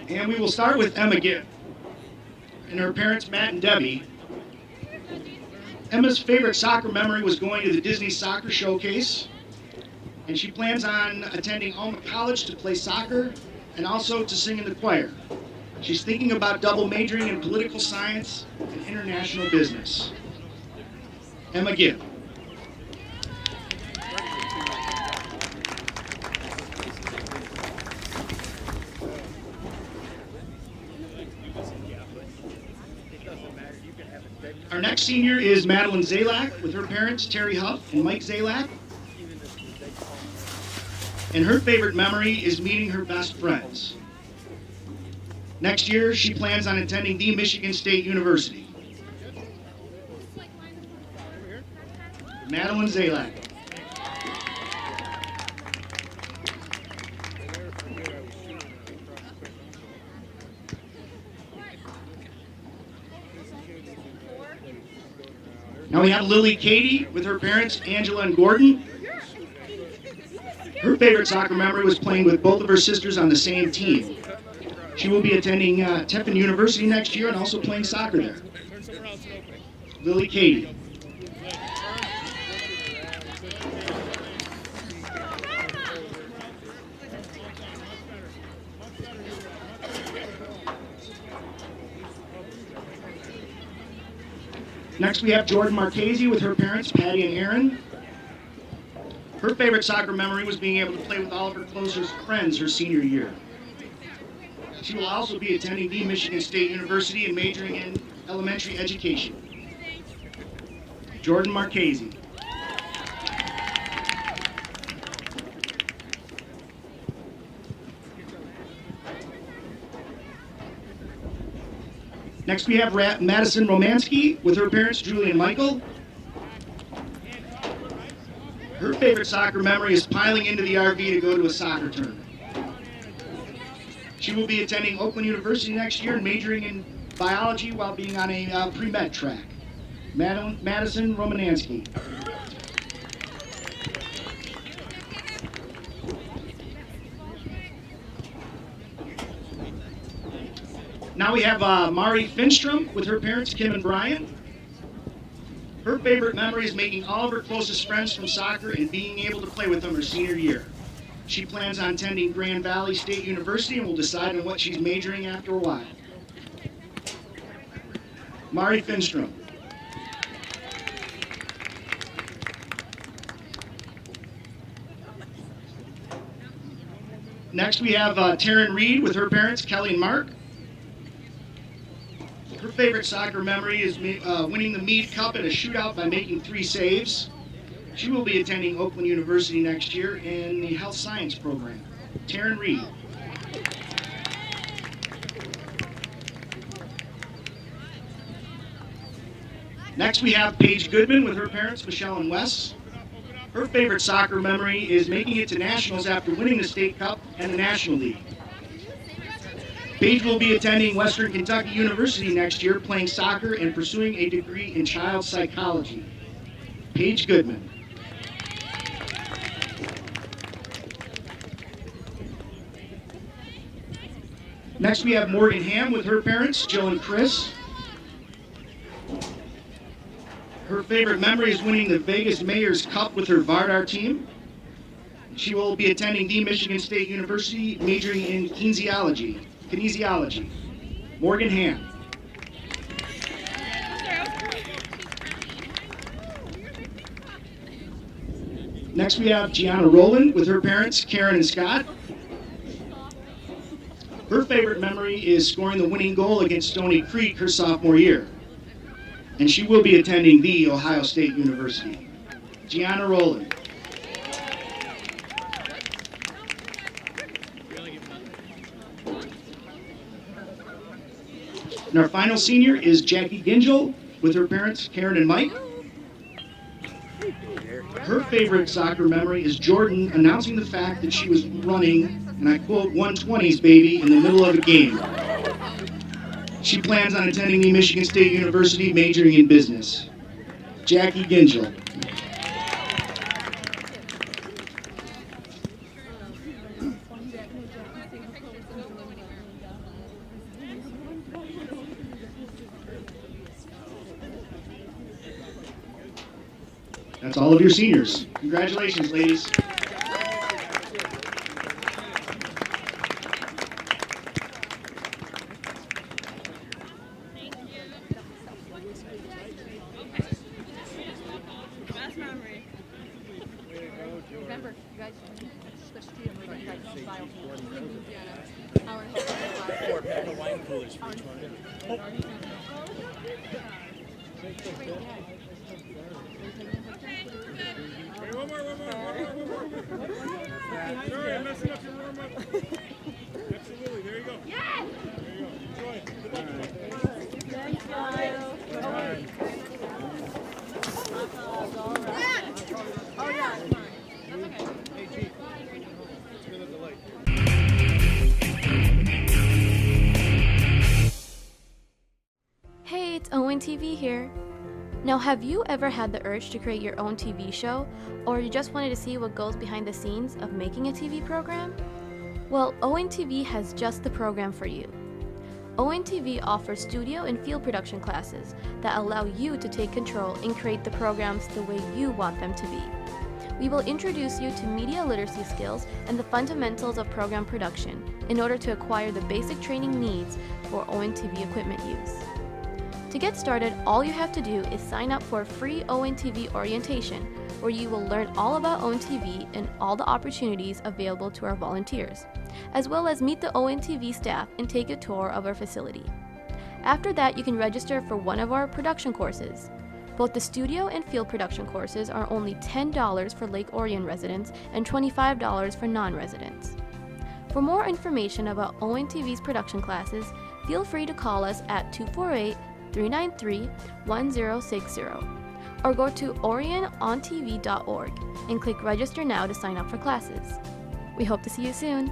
And we will start with Emma Gibb and her parents, Matt and Debbie. Emma's favorite soccer memory was going to the Disney Soccer Showcase, and she plans on attending Alma College to play soccer and also to sing in the choir. She's thinking about double majoring in political science and international business. Emma Gibb. Our next senior is Madeline Zalak with her parents, Terry Huff and Mike Zalak. And her favorite memory is meeting her best friends. Next year, she plans on attending the Michigan State University. Madeline Zalak. Now we have Lily Cady with her parents, Angela and Gordon. Her favorite soccer memory was playing with both of her sisters on the same team. She will be attending Temple University next year and also playing soccer there. Lily Cady. Next we have Jordan Marchese with her parents, Patty and Aaron. Her favorite soccer memory was being able to play with all of her closest friends her senior year. She will also be attending the Michigan State University and majoring in elementary education. Jordan Marchese. Next we have Madison Romansky with her parents, Julie and Michael. Her favorite soccer memory is piling into the RV to go to a soccer tournament. She will be attending Oakland University next year and majoring in biology while being on a pre-med track. Madison Romansky. Now we have Mari Finstrom with her parents, Kim and Brian. Her favorite memory is making all of her closest friends from soccer and being able to play with them her senior year. She plans on attending Grand Valley State University and will decide on what she's majoring after a while. Mari Finstrom. Next we have Taryn Reed with her parents, Kelly and Mark. Her favorite soccer memory is winning the Meade Cup at a shootout by making 3 saves. She will be attending Oakland University next year in the health science program. Taryn Reed. Next we have Paige Goodman with her parents, Michelle and Wes. Her favorite soccer memory is making it to nationals after winning the state cup and the National League. Paige will be attending Western Kentucky University next year, playing soccer and pursuing a degree in child psychology. Paige Goodman. Next we have Morgan Ham with her parents, Jill and Chris. Her favorite memory is winning the Vegas Mayor's Cup with her Vardar team. She will be attending the Michigan State University, majoring in kinesiology. Morgan Ham. Next we have Gianna Rowland with her parents, Karen and Scott. Her favorite memory is scoring the winning goal against Stony Creek her sophomore year. And she will be attending the Ohio State University. Gianna Rowland. And our final senior is Jackie Gingell with her parents, Karen and Mike. Her favorite soccer memory is Jordan announcing the fact that she was running, and I quote, 120s baby in the middle of a game. She plans on attending the Michigan State University, majoring in business. Jackie Gingell. That's all of your seniors. Congratulations, ladies. Remember, you guys switched to you guys style. Four pack of wine coolers for each one. Hey, one more. Sorry, I'm messing up your warm up. Absolutely, there you go. Yes! There you go. Enjoy. Good luck. Thanks, guys. Oh, yeah, it's mine. That's okay. Hey, Chief. It's been a delay. Hey, it's Owen TV here. Now, have you ever had the urge to create your own TV show, or you just wanted to see what goes behind the scenes of making a TV program? Well, Owen TV has just the program for you. Owen TV offers studio and field production classes that allow you to take control and create the programs the way you want them to be. We will introduce you to media literacy skills and the fundamentals of program production in order to acquire the basic training needs for Owen TV equipment use. To get started, all you have to do is sign up for a free Owen TV orientation, where you will learn all about Owen TV and all the opportunities available to our volunteers, as well as meet the Owen TV staff and take a tour of our facility. After that, you can register for one of our production courses. Both the studio and field production courses are only $10 for Lake Orion residents and $25 for non-residents. For more information about Owen TV's production classes, feel free to call us at 248-393-1060 or go to orionontv.org and click Register Now to sign up for classes. We hope to see you soon.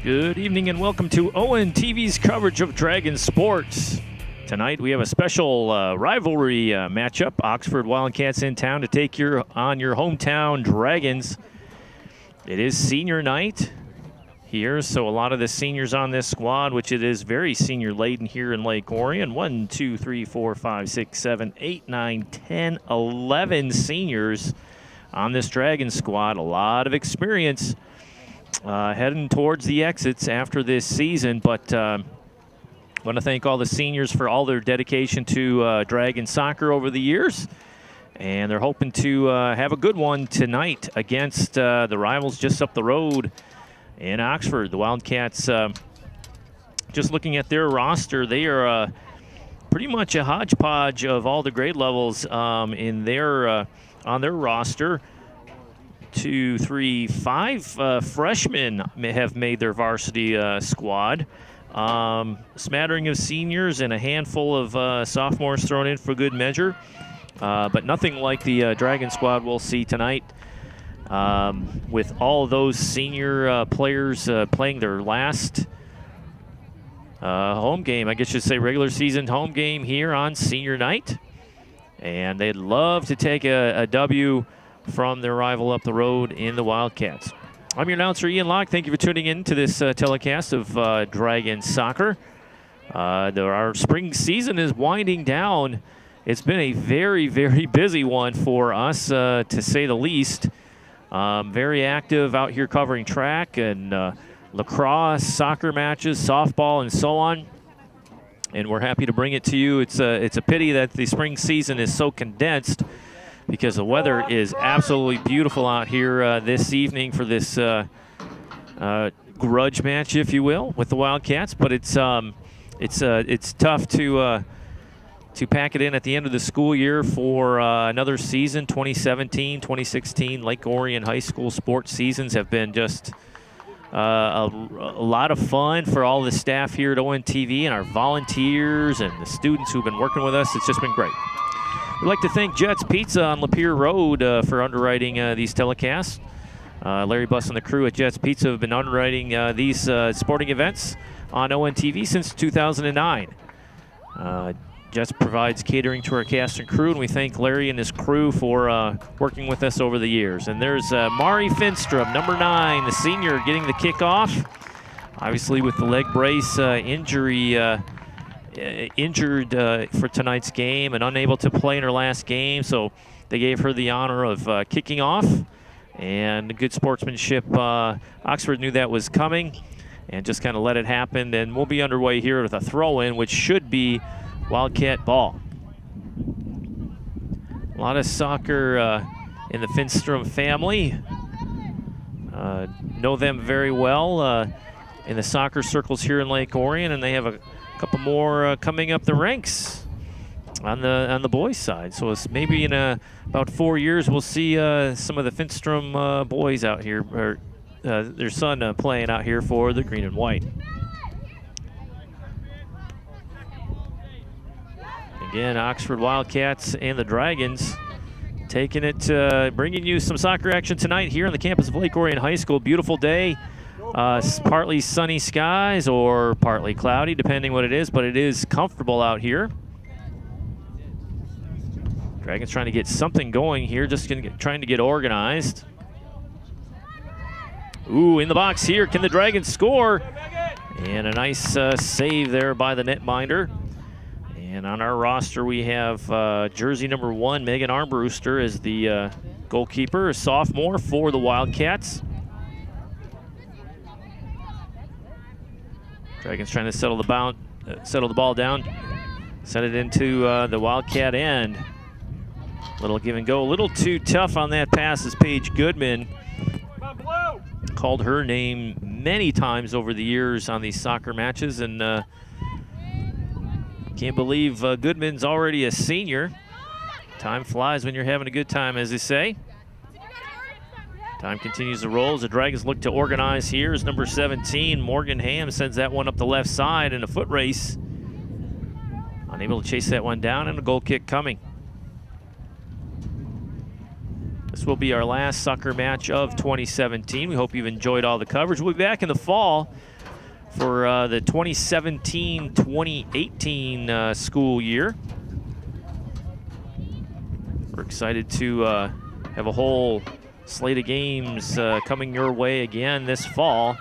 Good evening and welcome to Owen TV's coverage of Dragon Sports. Tonight we have a special rivalry matchup. Oxford Wildcats in town to take on your hometown Dragons. It is senior night here, so a lot of the seniors on this squad, which it is very senior laden here in Lake Orion. 1, 2, 3, 4, 5, 6, 7, 8, 9, 10, 11 seniors on this Dragon squad. A lot of experience heading towards the exits after this season, but I want to thank all the seniors for all their dedication to Dragon soccer over the years, and they're hoping to have a good one tonight against the rivals just up the road in Oxford. The Wildcats, just looking at their roster, they are pretty much a hodgepodge of all the grade levels on their roster. 2, 3, 5 freshmen have made their varsity squad. Smattering of seniors and a handful of sophomores thrown in for good measure. But nothing like the Dragon squad we'll see tonight. With all of those senior players playing their last home game, I guess you'd say regular season home game here on senior night. And they'd love to take a W from their rival up the road in the Wildcats. I'm your announcer, Ian Locke. Thank you for tuning in to this telecast of Dragon Soccer. Our spring season is winding down. It's been a very, very busy one for us, to say the least. Very active out here covering track and lacrosse, soccer matches, softball, and so on. And we're happy to bring it to you. It's a pity that the spring season is so condensed, because the weather is absolutely beautiful out here this evening for this grudge match, if you will, with the Wildcats. But it's tough to pack it in at the end of the school year for another season. 2017, 2016 Lake Orion High School sports seasons have been just a lot of fun for all the staff here at Owen TV and our volunteers and the students who've been working with us. It's just been great. We'd like to thank Jets Pizza on Lapeer Road for underwriting these telecasts. Larry Buss and the crew at Jets Pizza have been underwriting these sporting events on Owen TV since 2009. Jets provides catering to our cast and crew, and we thank Larry and his crew for working with us over the years. And there's Mari Finstrom, number 9, the senior, getting the kickoff. Obviously with the leg brace injury, injured for tonight's game and unable to play in her last game, so they gave her the honor of kicking off. And good sportsmanship. Oxford knew that was coming and just kind of let it happen. And we'll be underway here with a throw-in, which should be Wildcat ball. A lot of soccer in the Finstrom family. Know them very well in the soccer circles here in Lake Orion, and they have a couple more coming up the ranks on the boys' side. So it's maybe in about 4 years we'll see some of the Finstrom boys out here, or their son playing out here for the green and white. Again, Oxford Wildcats and the Dragons taking it, bringing you some soccer action tonight here on the campus of Lake Orion High School. Beautiful day. Partly sunny skies or partly cloudy, depending what it is, but it is comfortable out here. Dragons trying to get something going here, just trying to get organized. Ooh, in the box here, can the Dragons score? And a nice save there by the netminder. And on our roster, we have jersey number 1, Megan Armbruster, as the goalkeeper, a sophomore for the Wildcats. Dragons trying to settle the ball down, send it into the Wildcat end. Little give and go, a little too tough on that pass as Paige Goodman called her name many times over the years on these soccer matches, and can't believe Goodman's already a senior. Time flies when you're having a good time, as they say. Time continues to roll as the Dragons look to organize here as number 17, Morgan Ham, sends that one up the left side in a foot race. Unable to chase that one down, and a goal kick coming. This will be our last soccer match of 2017. We hope you've enjoyed all the coverage. We'll be back in the fall for the 2017-2018 school year. We're excited to have a whole slate of games coming your way again this fall.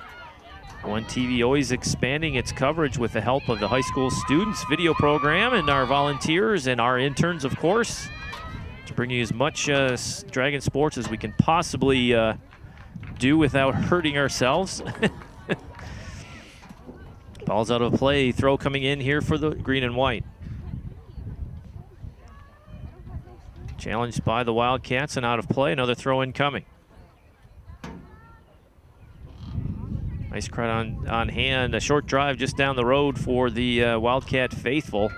One TV always expanding its coverage with the help of the high school students video program and our volunteers and our interns, of course, to bring you as much Dragon sports as we can possibly do without hurting ourselves. Ball's out of play. Throw coming in here for the green and white. Challenged by the Wildcats and out of play. Another throw in coming. Nice crowd on hand. A short drive just down the road for the Wildcat faithful.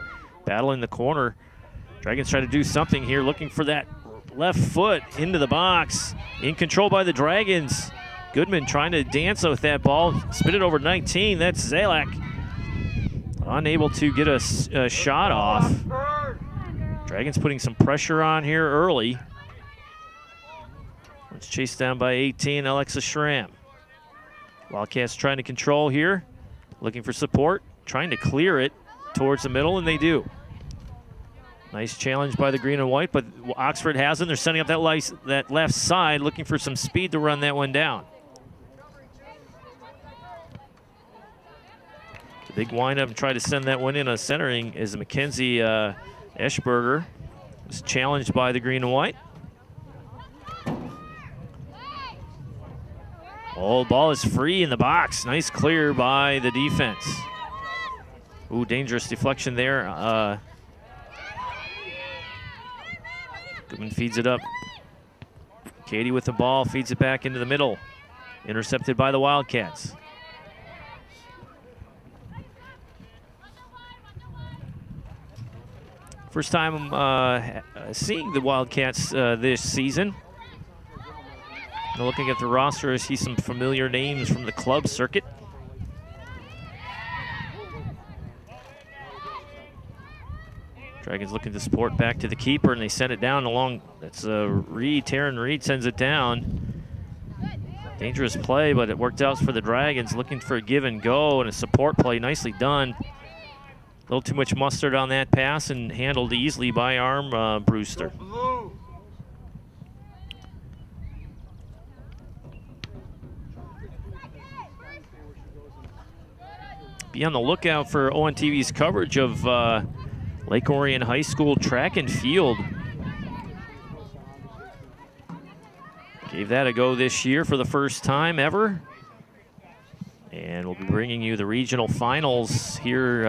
Battle in the corner. Dragons trying to do something here, looking for that left foot into the box. In control by the Dragons. Goodman trying to dance with that ball. Spin it over 19. That's Zalak. Unable to get a shot off. Dragons putting some pressure on here early. It's chased down by 18, Alexa Schramm. Wildcats trying to control here. Looking for support. Trying to clear it towards the middle, and they do. Nice challenge by the green and white, but Oxford has them. They're sending up that left side, looking for some speed to run that one down. The big windup and try to send that one in on centering is Mackenzie Eschberger. Was challenged by the green and white. Oh, ball is free in the box. Nice clear by the defense. Ooh, dangerous deflection there. Goodman feeds it up. Katie with the ball, feeds it back into the middle. Intercepted by the Wildcats. First time seeing the Wildcats this season. Now looking at the roster, I see some familiar names from the club circuit. Dragons looking to support back to the keeper, and they send it down along. That's Reed. Taryn Reed sends it down. Dangerous play, but it worked out for the Dragons. Looking for a give and go and a support play. Nicely done. little too much mustard on that pass and handled easily by Brewster. Be on the lookout for ONTV's coverage of Lake Orion High School track and field. Gave that a go this year for the first time ever. And we'll be bringing you the regional finals here,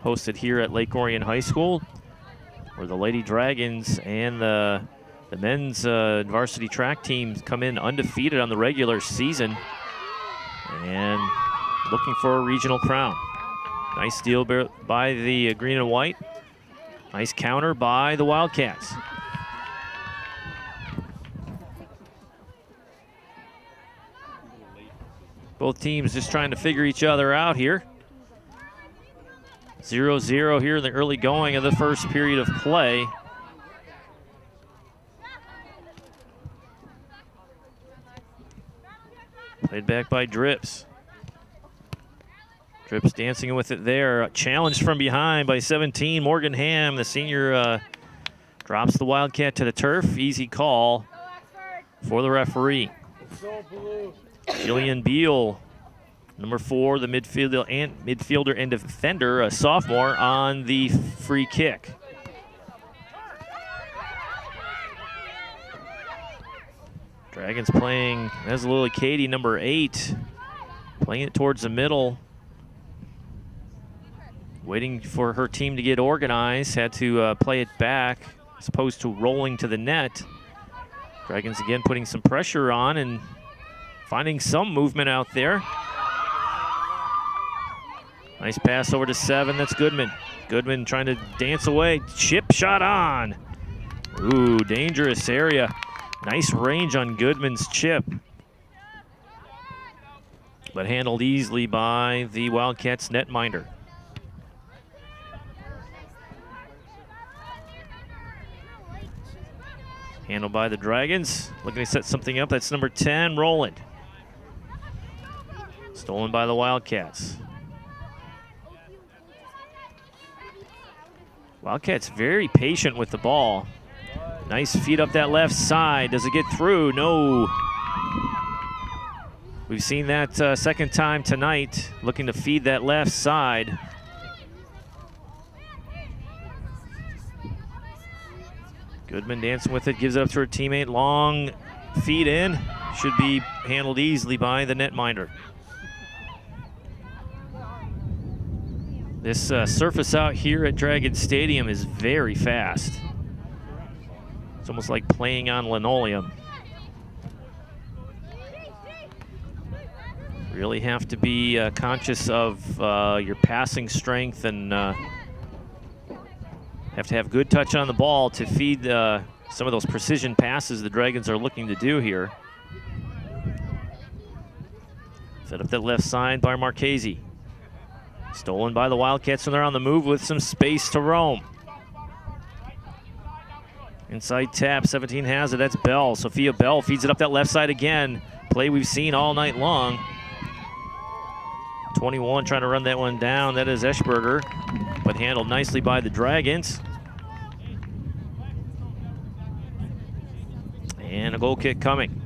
hosted here at Lake Orion High School, where the Lady Dragons and the men's varsity track teams come in undefeated on the regular season and looking for a regional crown. Nice steal by the green and white. Nice counter by the Wildcats. Both teams just trying to figure each other out here. 0-0 here in the early going of the first period of play. Played back by Drips. Drips dancing with it there. Challenged from behind by 17. Morgan Ham, the senior, drops the Wildcat to the turf. Easy call for the referee. Jillian Beal, number 4, the midfielder and defender, a sophomore, on the free kick. Dragons playing as Lily Katie, number 8, playing it towards the middle. Waiting for her team to get organized, had to play it back as opposed to rolling to the net. Dragons again putting some pressure on and finding some movement out there. Nice pass over to 7, that's Goodman. Goodman trying to dance away, chip shot on. Ooh, dangerous area. Nice range on Goodman's chip, but handled easily by the Wildcats netminder. Handled by the Dragons. Looking to set something up. That's number 10, Roland. Stolen by the Wildcats. Wildcats very patient with the ball. Nice feed up that left side. Does it get through? No. We've seen that second time tonight, looking to feed that left side. Goodman dancing with it, gives it up to her teammate. Long feed in, should be handled easily by the netminder. This surface out here at Dragon Stadium is very fast. It's almost like playing on linoleum. Really have to be conscious of your passing strength and have to have good touch on the ball to feed some of those precision passes the Dragons are looking to do here. Set up that left side by Marchese. Stolen by the Wildcats, and they're on the move with some space to roam. Inside tap, 17 has it, that's Bell. Sophia Bell feeds it up that left side again. Play we've seen all night long. 21 trying to run that one down, that is Eschberger, but handled nicely by the Dragons. And a goal kick coming.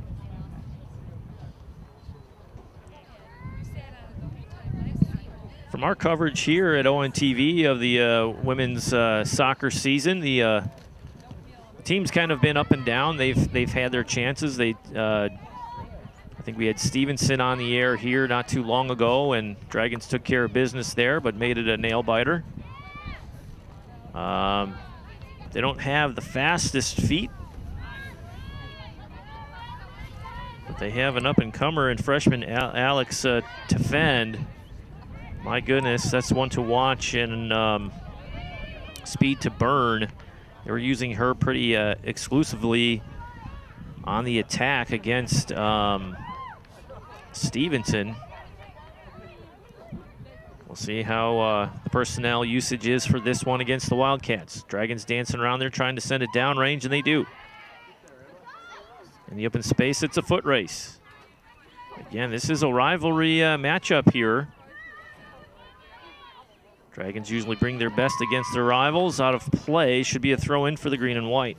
From our coverage here at ONTV of the women's soccer season, the team's kind of been up and down. They've had their chances. I think we had Stevenson on the air here not too long ago, and Dragons took care of business there, but made it a nail biter. They don't have the fastest feet, but they have an up-and-comer in freshman Alex Tefend. My goodness, that's one to watch, and speed to burn. They were using her pretty exclusively on the attack against Stevenson. We'll see how the personnel usage is for this one against the Wildcats. Dragons dancing around there trying to send it down range, and they do. In the open space, it's a foot race. Again, this is a rivalry matchup here. Dragons usually bring their best against their rivals. Out of play, should be a throw in for the green and white.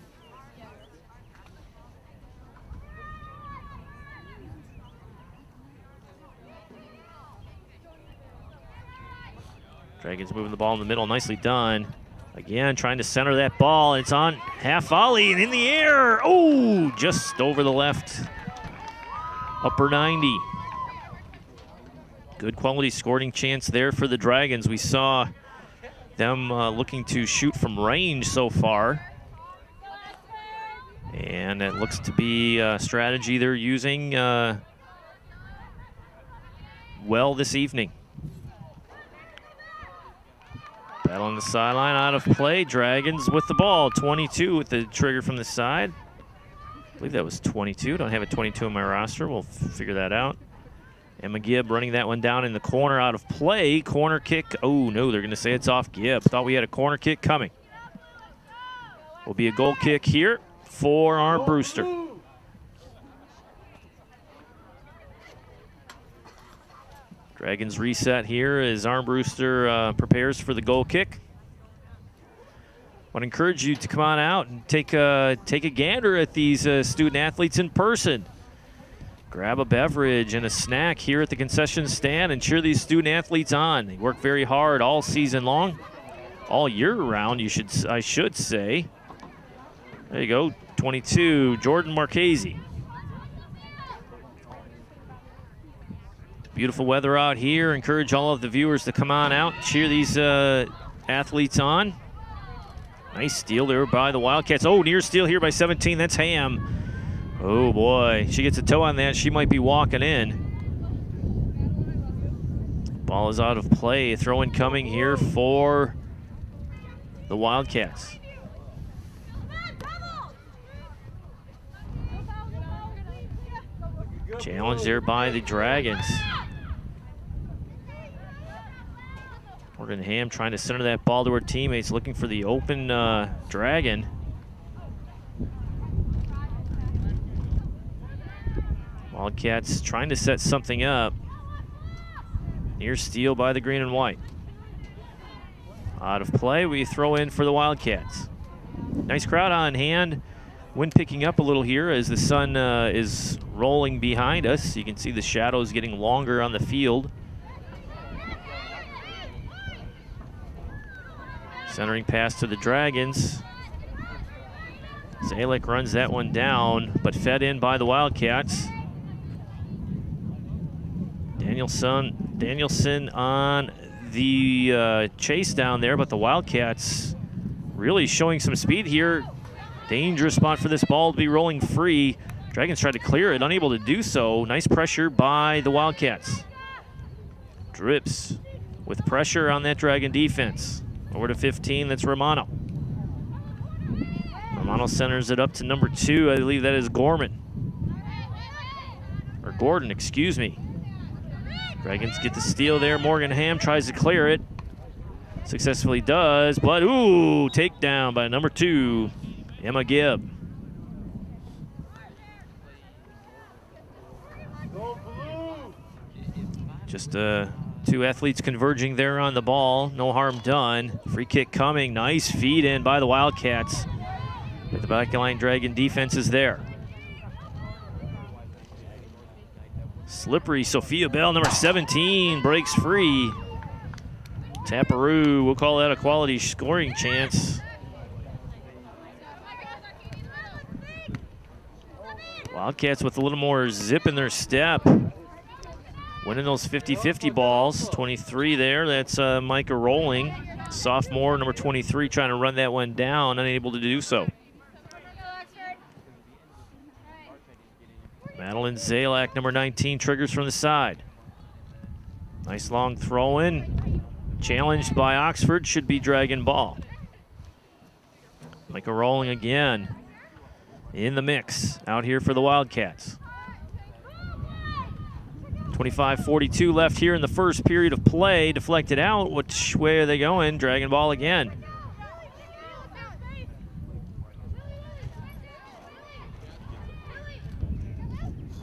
Dragons moving the ball in the middle, nicely done. Again, trying to center that ball. It's on half volley and in the air. Oh, just over the left upper 90. Good quality scoring chance there for the Dragons. We saw them looking to shoot from range so far. And it looks to be a strategy they're using well this evening. Battle on the sideline, out of play. Dragons with the ball. 22 with the trigger from the side. I believe that was 22. Don't have a 22 on my roster. We'll figure that out. Emma Gibb running that one down in the corner, out of play. Corner kick. Oh, no, they're going to say it's off Gibb. Thought we had a corner kick coming. Will be a goal kick here for Armbruster. Dragons reset here as Armbruster prepares for the goal kick. I want to encourage you to come on out and take a gander at these student athletes in person. Grab a beverage and a snack here at the concession stand and cheer these student athletes on. They work very hard all season long, all year round, I should say. There you go, 22, Jordan Marchese. Beautiful weather out here. Encourage all of the viewers to come on out and cheer these athletes on. Nice steal there by the Wildcats. Oh, near steal here by 17. That's Ham. Oh, boy. She gets a toe on that. She might be walking in. Ball is out of play. Throw-in coming here for the Wildcats. Challenge there by the Dragons. Morgan Ham trying to center that ball to her teammates, looking for the open Dragon. Wildcats trying to set something up. Near steal by the green and white. Out of play, we throw in for the Wildcats. Nice crowd on hand. Wind picking up a little here as the sun is rolling behind us. You can see the shadows getting longer on the field. Centering pass to the Dragons. Zalek runs that one down, but fed in by the Wildcats. Danielson on the chase down there, but the Wildcats really showing some speed here. Dangerous spot for this ball to be rolling free. Dragons tried to clear it, unable to do so. Nice pressure by the Wildcats. Drips with pressure on that Dragon defense. Over to 15, that's Romano. Romano centers it up to number 2. I believe that is Gorman. Or Gordon, excuse me. Dragons get the steal there. Morgan Ham tries to clear it. Successfully does, but ooh, takedown by number 2, Emma Gibb. Just two athletes converging there on the ball. No harm done. Free kick coming. Nice feed in by the Wildcats. But the backline Dragon defense is there. Slippery Sophia Bell, number 17, breaks free. Taparoo, we'll call that a quality scoring chance. Wildcats with a little more zip in their step. Winning those 50-50 balls. 23 there, that's Micah Rolling. Sophomore, number 23, trying to run that one down, unable to do so. Madeline Zalak, number 19, triggers from the side. Nice long throw in. Challenged by Oxford, should be Dragon ball. Micah Rolling again in the mix out here for the Wildcats. 25:42 left here in the first period of play. Deflected out. Which way are they going? Dragon ball again.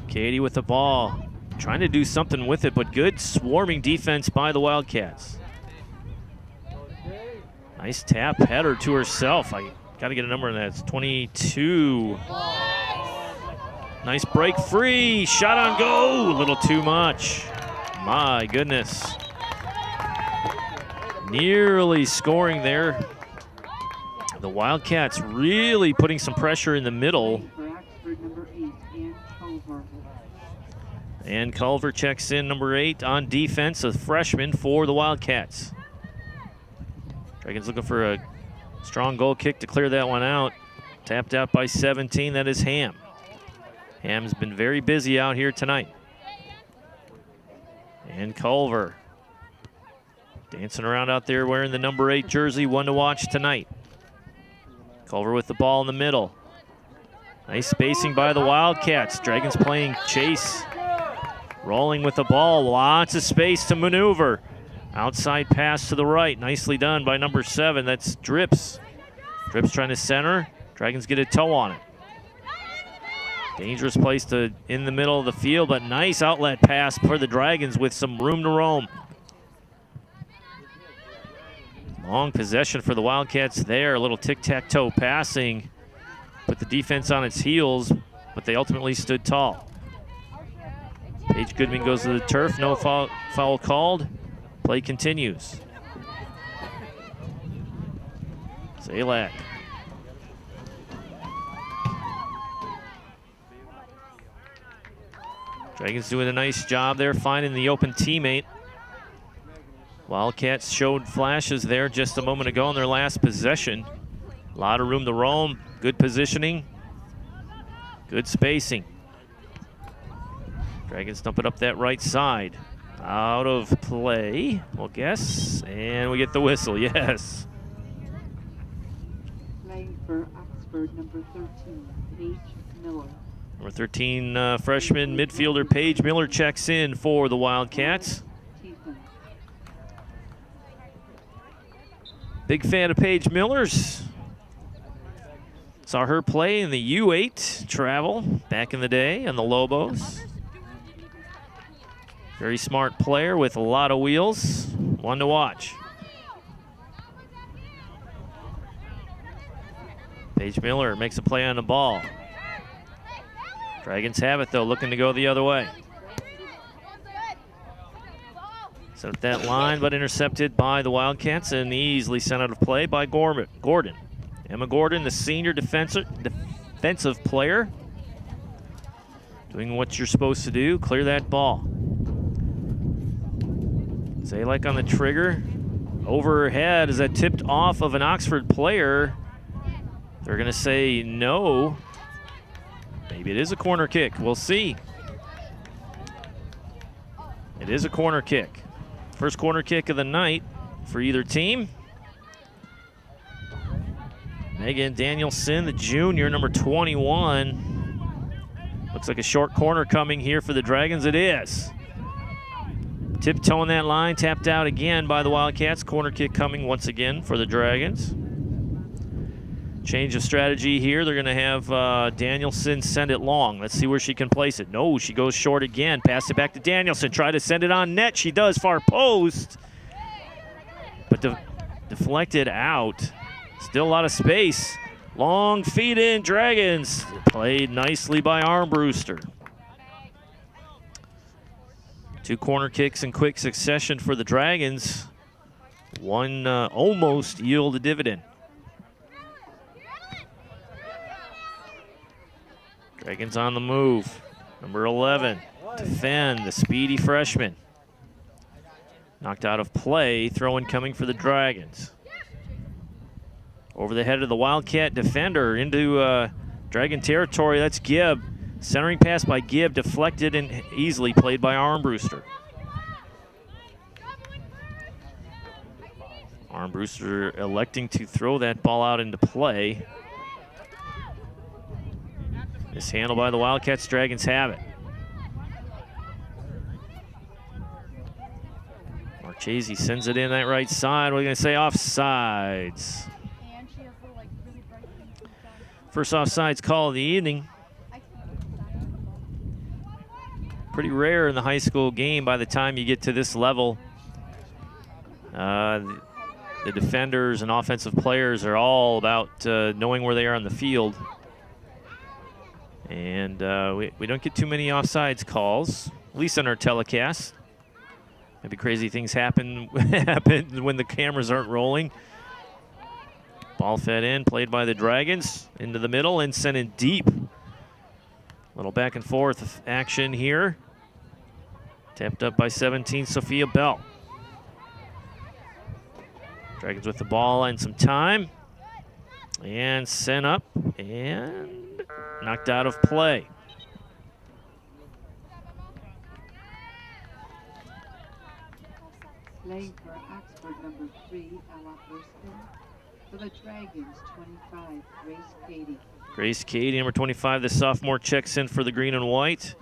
Katie with the ball. Trying to do something with it, but good swarming defense by the Wildcats. Nice tap header to herself. I got to get a number on that. It's 22. Nice break free. Shot on goal. A little too much. My goodness. Nearly scoring there. The Wildcats really putting some pressure in the middle. And Culver checks in, number 8 on defense, a freshman for the Wildcats. Dragons looking for a strong goal kick to clear that one out. Tapped out by 17, that is Ham. Ham's been very busy out here tonight. And Culver dancing around out there wearing the number 8 jersey, one to watch tonight. Culver with the ball in the middle. Nice spacing by the Wildcats. Dragons playing chase. Rolling with the ball, lots of space to maneuver. Outside pass to the right, nicely done by number 7, that's Drips. Drips trying to center, Dragons get a toe on it. Dangerous place in the middle of the field, but nice outlet pass for the Dragons with some room to roam. Long possession for the Wildcats there, a little tic-tac-toe passing. Put the defense on its heels, but they ultimately stood tall. Paige Goodman goes to the turf, no foul called. Play continues. Zalak. Dragons doing a nice job there finding the open teammate. Wildcats showed flashes there just a moment ago in their last possession. A lot of room to roam, good positioning, good spacing. Dragons dump it up that right side. Out of play, we'll guess, and we get the whistle, yes. Playing for Oxford, number 13, Paige Miller. Number 13 freshman midfielder Paige Miller checks in for the Wildcats. Big fan of Paige Miller's. Saw her play in the U8 travel back in the day on the Lobos. Very smart player with a lot of wheels. One to watch. Paige Miller makes a play on the ball. Dragons have it though, looking to go the other way. Set up that line, but intercepted by the Wildcats and easily sent out of play by Gordon. Emma Gordon, the senior defensive player. Doing what you're supposed to do, clear that ball. Zalek on the trigger. Over her head, is that tipped off of an Oxford player? They're gonna say no. Maybe it is a corner kick, we'll see. It is a corner kick. First corner kick of the night for either team. Megan Danielson, the junior, number 21. Looks like a short corner coming here for the Dragons. It is. Tiptoeing that line, tapped out again by the Wildcats. Corner kick coming once again for the Dragons. Change of strategy here. They're going to have Danielson send it long. Let's see where she can place it. No, she goes short again. Pass it back to Danielson. Try to send it on net. She does, far post. But deflected out. Still a lot of space. Long feed in, Dragons. Played nicely by Armbruster. 2 corner kicks in quick succession for the Dragons. One almost yielded a dividend. Dragons on the move. Number 11, defend, the speedy freshman. Knocked out of play, throw-in coming for the Dragons. Over the head of the Wildcat defender into Dragon territory, that's Gibb. Centering pass by Gibb, deflected and easily played by Armbruster. Armbruster electing to throw that ball out into play. Mishandled by the Wildcats. Dragons have it. Marchese sends it in that right side. We're going to say offsides. First offsides call of the evening. Pretty rare in the high school game by the time you get to this level. the defenders and offensive players are all about knowing where they are on the field. And we don't get too many offsides calls, at least on our telecast. Maybe crazy things happen when the cameras aren't rolling. Ball fed in, played by the Dragons, into the middle and sent in deep. Little back and forth action here. Tapped up by 17, Sophia Bell. Dragons with the ball and some time. And sent up and knocked out of play. Playing for Oxford number 3, Ella Erskine. For the Dragons, 25, Grace Cady. Grace Cady, number 25, the sophomore, checks in for the green and white.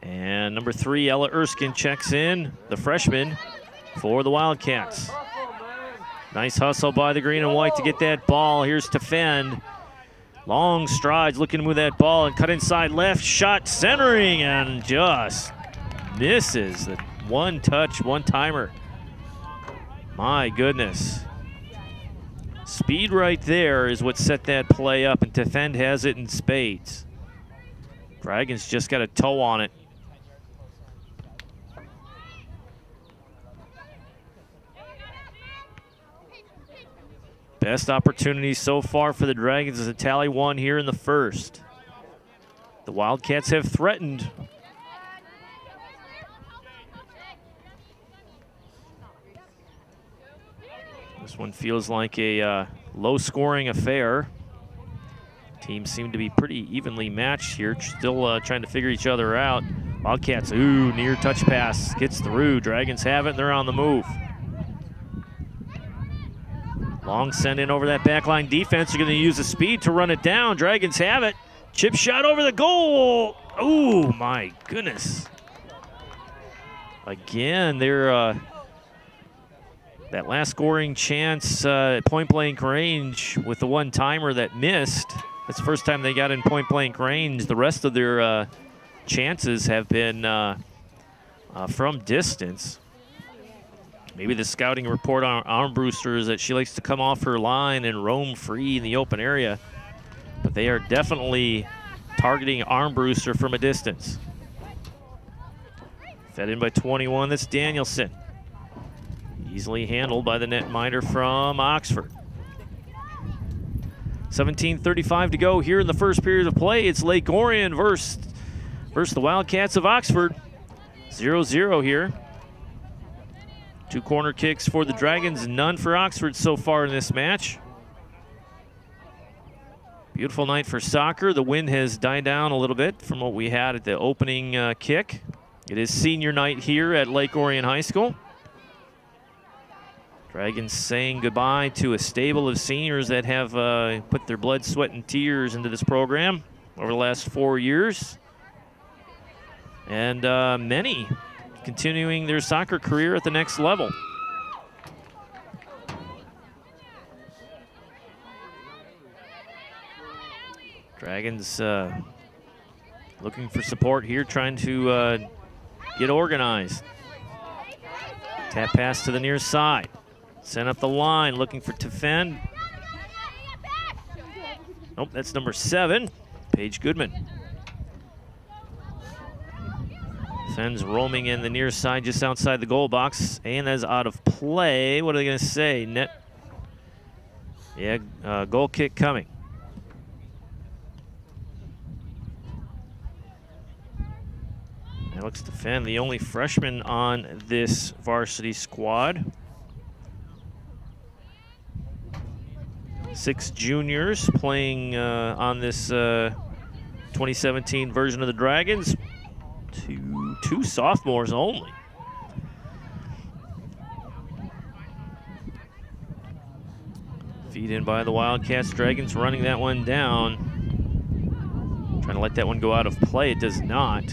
And number 3, Ella Erskine, checks in, the freshman, for the Wildcats. Nice hustle by the green and white to get that ball. Here's to fend. Long strides, looking to move that ball and cut inside left, shot centering, and just misses. The one touch, one timer. My goodness. Speed right there is what set that play up, and Tefend has it in spades. Dragons just got a toe on it. Best opportunity so far for the Dragons is a tally 1 here in the first. The Wildcats have threatened. This one feels like a low-scoring affair. Teams seem to be pretty evenly matched here, still trying to figure each other out. Wildcats, ooh, near touch pass, gets through. Dragons have it, and they're on the move. Long send in over that backline defense. They're going to use the speed to run it down. Dragons have it. Chip shot over the goal. Oh, my goodness. Again, they're that last scoring chance at point-blank range with the one-timer that missed. That's the first time they got in point-blank range. The rest of their chances have been from distance. Maybe the scouting report on Armbruster is that she likes to come off her line and roam free in the open area. But they are definitely targeting Armbruster from a distance. Fed in by 21, that's Danielson. Easily handled by the netminder from Oxford. 17:35 to go here in the first period of play. It's Lake Orion versus the Wildcats of Oxford. 0-0 here. 2 corner kicks for the Dragons, none for Oxford so far in this match. Beautiful night for soccer. The wind has died down a little bit from what we had at the opening kick. It is senior night here at Lake Orion High School. Dragons saying goodbye to a stable of seniors that have put their blood, sweat, and tears into this program over the last 4 years. And many continuing their soccer career at the next level. Dragons looking for support here, trying to get organized. Tap pass to the near side. Sent up the line, looking for Tefend. Nope, that's number 7, Paige Goodman. Tefend's roaming in the near side, just outside the goal box, and that's out of play. What are they going to say? Net. Yeah, goal kick coming. Alex Tefend, the only freshman on this varsity squad. 6 juniors playing on this 2017 version of the Dragons. Two sophomores only. Feed in by the Wildcats. Dragons running that one down. Trying to let that one go out of play. It does not.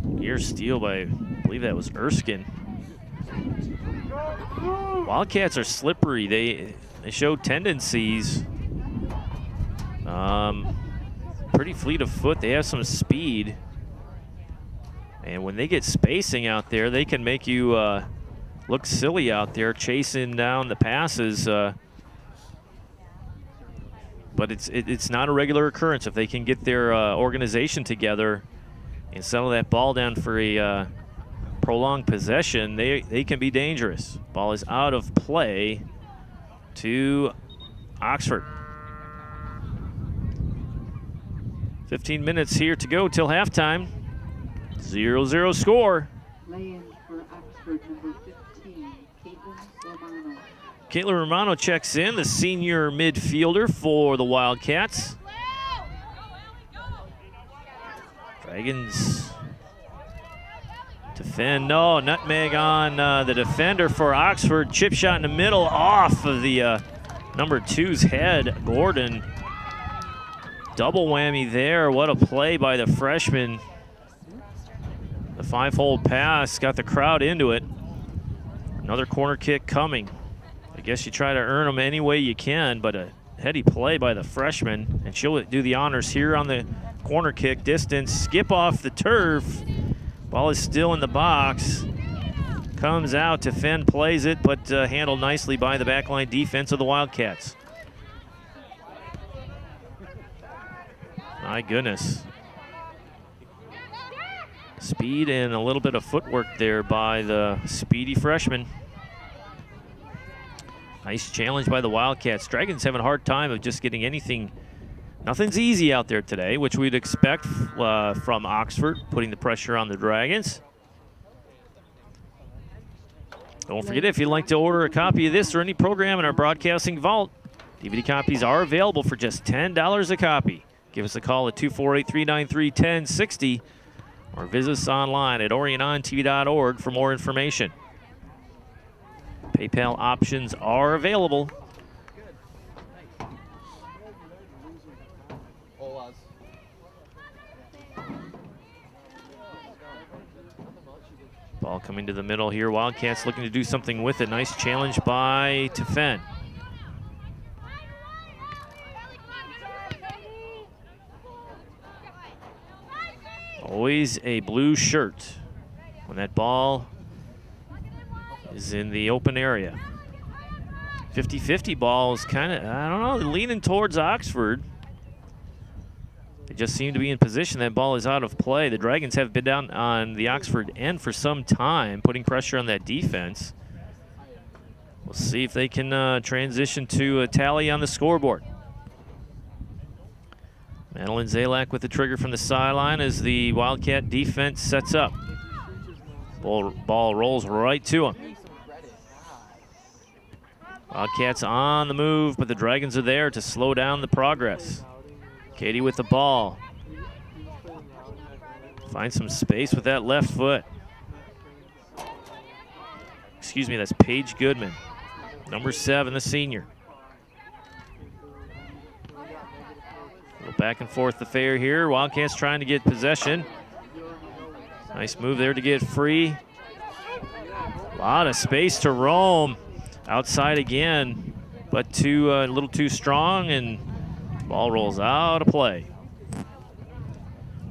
Near steal by, I believe that was Erskine. Wildcats are slippery. They show tendencies. Pretty fleet of foot. They have some speed. And when they get spacing out there, they can make you looks silly out there chasing down the passes. But it's not a regular occurrence. If they can get their organization together and settle that ball down for a prolonged possession, they can be dangerous. Ball is out of play to Oxford. 15 minutes here to go till halftime. 0-0 score. Lay-in for Oxford, number 15, Caitlin Romano. Caitlin Romano checks in, the senior midfielder for the Wildcats. Dragons defend. No, nutmeg on the defender for Oxford. Chip shot in the middle off of the number 2's head, Gordon. Double whammy there. What a play by the freshman. The 5-hole pass got the crowd into it. Another corner kick coming. I guess you try to earn them any way you can, but a heady play by the freshman, and she'll do the honors here on the corner kick distance. Skip off the turf. Ball is still in the box. Comes out to Fenn, plays it, but handled nicely by the backline defense of the Wildcats. My goodness. Speed and a little bit of footwork there by the speedy freshman. Nice challenge by the Wildcats. Dragons having a hard time of just getting anything. Nothing's easy out there today, which we'd expect from Oxford, putting the pressure on the Dragons. Don't forget, if you'd like to order a copy of this or any program in our broadcasting vault, DVD copies are available for just $10 a copy. Give us a call at 248-393-1060 or visit us online at orionontv.org for more information. PayPal options are available. Ball coming to the middle here. Wildcats looking to do something with it. Nice challenge by Tefen. Always a blue shirt when that ball is in the open area. 50-50 ball is kind of, I don't know, leaning towards Oxford. They just seem to be in position. That ball is out of play. The Dragons have been down on the Oxford end for some time, putting pressure on that defense. We'll see if they can transition to a tally on the scoreboard. Madeline Zalak with the trigger from the sideline as the Wildcat defense sets up. Ball rolls right to him. Wildcats on the move, but the Dragons are there to slow down the progress. Katie with the ball. Finds some space with that left foot. Excuse me, that's Paige Goodman. Number 7, the senior. A little back and forth affair here. Wildcats trying to get possession. Nice move there to get free. A lot of space to roam. Outside again, but a little too strong, and ball rolls out of play.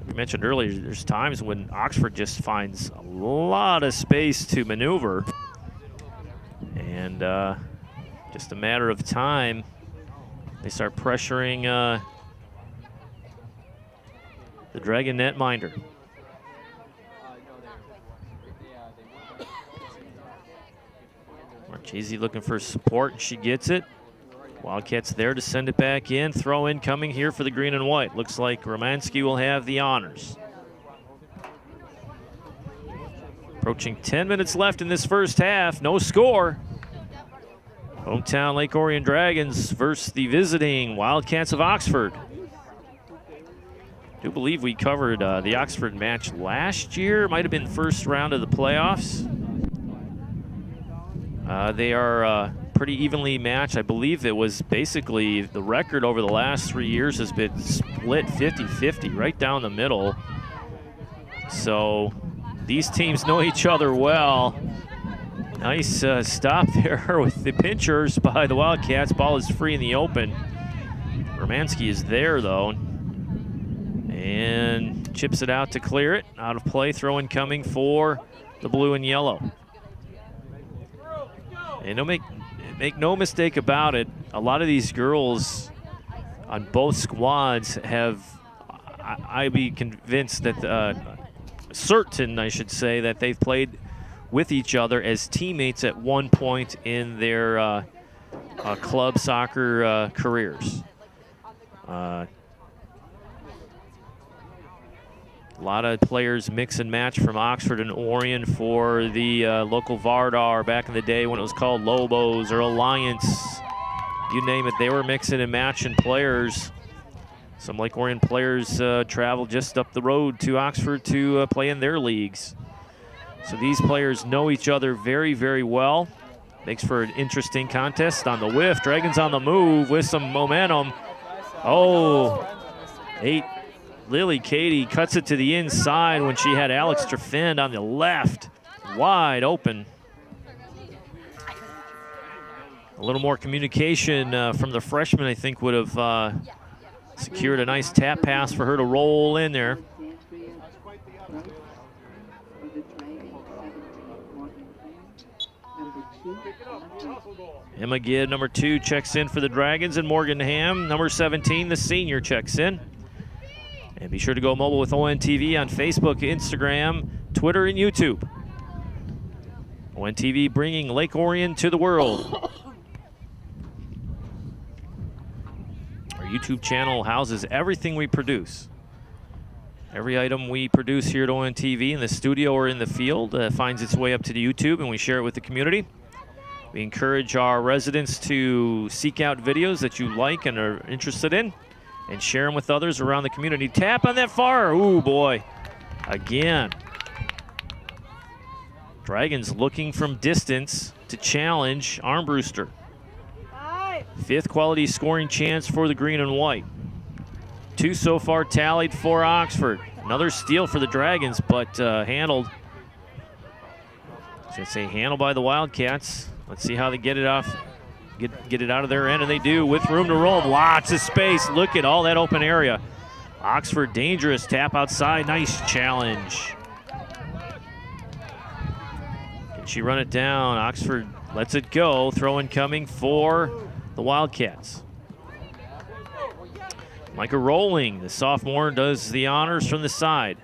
We mentioned earlier, there's times when Oxford just finds a lot of space to maneuver, and just a matter of time, they start pressuring the Dragon netminder. Marchese looking for support, and she gets it. Wildcats there to send it back in. Throw in coming here for the green and white. Looks like Romanski will have the honors. Approaching 10 minutes left in this first half. No score. Hometown Lake Orion Dragons versus the visiting Wildcats of Oxford. I do believe we covered the Oxford match last year. Might have been first round of the playoffs. They are pretty evenly matched. I believe it was basically the record over the last 3 years has been split 50-50, right down the middle. So these teams know each other well. Nice stop there with the pinchers by the Wildcats. Ball is free in the open. Romanski is there, though, and chips it out to clear it. Out of play, throw in coming for the blue and yellow. And make no mistake about it, a lot of these girls on both squads have, I'd be convinced that, certain, I should say, that they've played with each other as teammates at one point in their club soccer careers. A lot of players mix and match from Oxford and Orion for the local Vardar back in the day when it was called Lobos or Alliance. You name it, they were mixing and matching players. Some Lake Orion players travel just up the road to Oxford to play in their leagues. So these players know each other very, very well. Makes for an interesting contest. On the whiff, Dragons on the move with some momentum. Oh, Lily Katie cuts it to the inside when she had Alex Trefend on the left. Wide open. A little more communication from the freshman, I think, would have secured a nice tap pass for her to roll in there. Emma Gibb, number 2, checks in for the Dragons, and Morgan Ham, number 17, the senior, checks in. And be sure to go mobile with ONTV on Facebook, Instagram, Twitter, and YouTube. ONTV bringing Lake Orion to the world. Our YouTube channel houses everything we produce. Every item we produce here at ONTV in the studio or in the field finds its way up to the YouTube, and we share it with the community. We encourage our residents to seek out videos that you like and are interested in and share them with others around the community. Tap on that far. Ooh, boy. Again. Dragons looking from distance to challenge Armbruster. 5th quality scoring chance for the green and white. 2 so far tallied for Oxford. Another steal for the Dragons, but handled. I should say handled by the Wildcats. Let's see how they get it off. Get it out of their end, and they do with room to roll. Lots of space. Look at all that open area. Oxford dangerous. Tap outside. Nice challenge. Can she run it down? Oxford lets it go. Throw in coming for the Wildcats. Micah Rolling, the sophomore, does the honors from the side.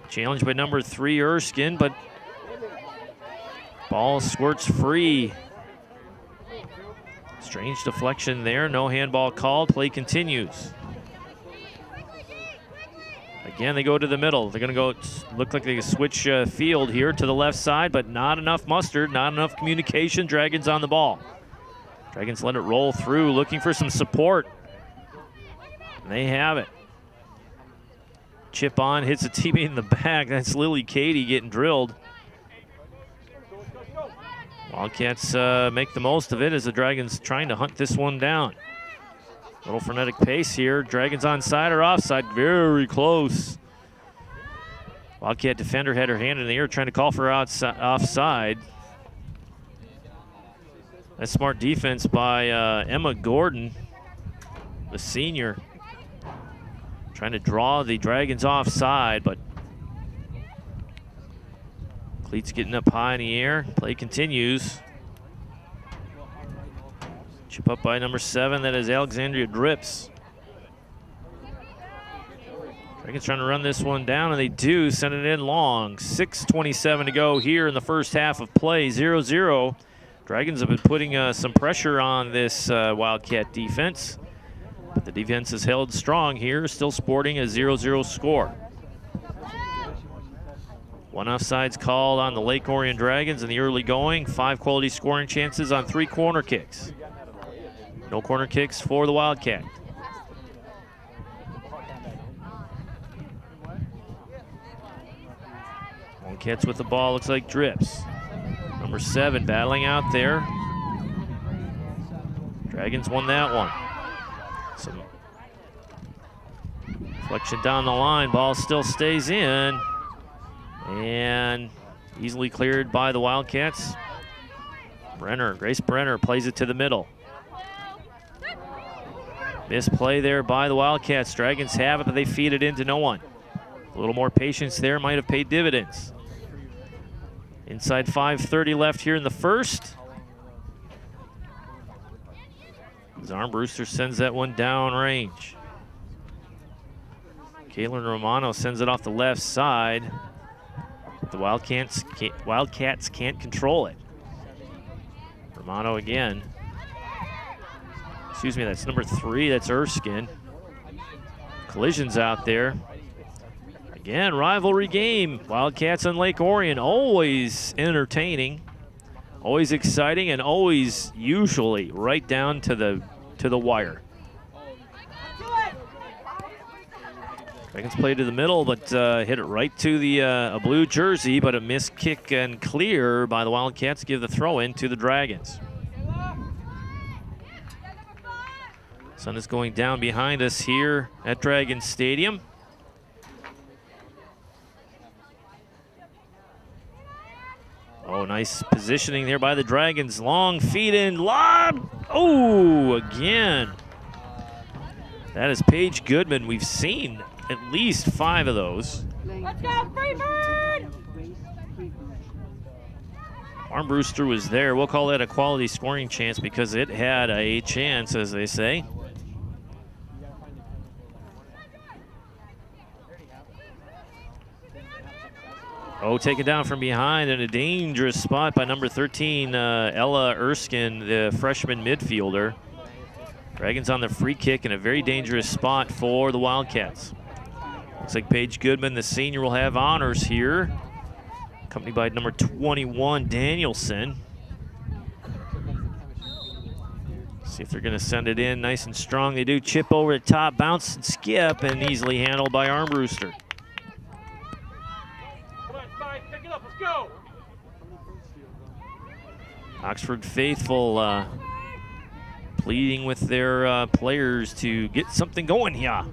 Challenged by number 3, Erskine, but ball squirts free. Strange deflection there. No handball called. Play continues. Again, they go to the middle. They're going to go, look like they can switch field here to the left side, but not enough mustard, not enough communication. Dragons on the ball. Dragons let it roll through, looking for some support. And they have it. Chip on, hits a teammate in the back. That's Lily Katie getting drilled. Wildcats make the most of it as the Dragons trying to hunt this one down. Little frenetic pace here. Dragons onside or offside, very close. Wildcat defender had her hand in the air trying to call for offside. That's smart defense by Emma Gordon, the senior. Trying to draw the Dragons offside, but cleats getting up high in the air. Play continues. Chip up by number 7, that is Alexandria Drips. Dragons trying to run this one down, and they do. Send it in long. 6:27 to go here in the first half of play. 0-0. Dragons have been putting some pressure on this Wildcat defense, but the defense is held strong here, still sporting a 0-0 score. 1 offsides called on the Lake Orion Dragons in the early going. 5 quality scoring chances on 3 corner kicks. No corner kicks for the Wildcat. Wildcats with the ball, looks like Drips. Number 7 battling out there. Dragons won that one. Some deflection down the line, ball still stays in. And easily cleared by the Wildcats. Grace Brenner plays it to the middle. Misplay there by the Wildcats. Dragons have it, but they feed it into no one. A little more patience there might have paid dividends. Inside 5:30 left here in the first. As Armbruster sends that one down range. Kalen Romano sends it off the left side. The Wildcats can't control it. Romano again. Excuse me, that's number 3. That's Erskine. Collisions out there. Again, rivalry game. Wildcats and Lake Orion, always entertaining, always exciting, and always usually right down to the wire. Dragons play to the middle, but hit it right to the a blue jersey, but a missed kick and clear by the Wildcats give the throw in to the Dragons. Sun is going down behind us here at Dragon Stadium. Oh, nice positioning there by the Dragons. Long feed in, lob. Oh, again. That is Paige Goodman. We've seen at least 5 of those. Let's go, Freebird! Armbruster was there. We'll call that a quality scoring chance because it had a chance, as they say. Oh, taken down from behind in a dangerous spot by number 13, Ella Erskine, the freshman midfielder. Dragons on the free kick in a very dangerous spot for the Wildcats. Looks like Paige Goodman, the senior, will have honors here, accompanied by number 21, Danielson. See if they're going to send it in nice and strong. They do. Chip over the top, bounce and skip, and easily handled by Armbruster. Oxford faithful pleading with their players to get something going here.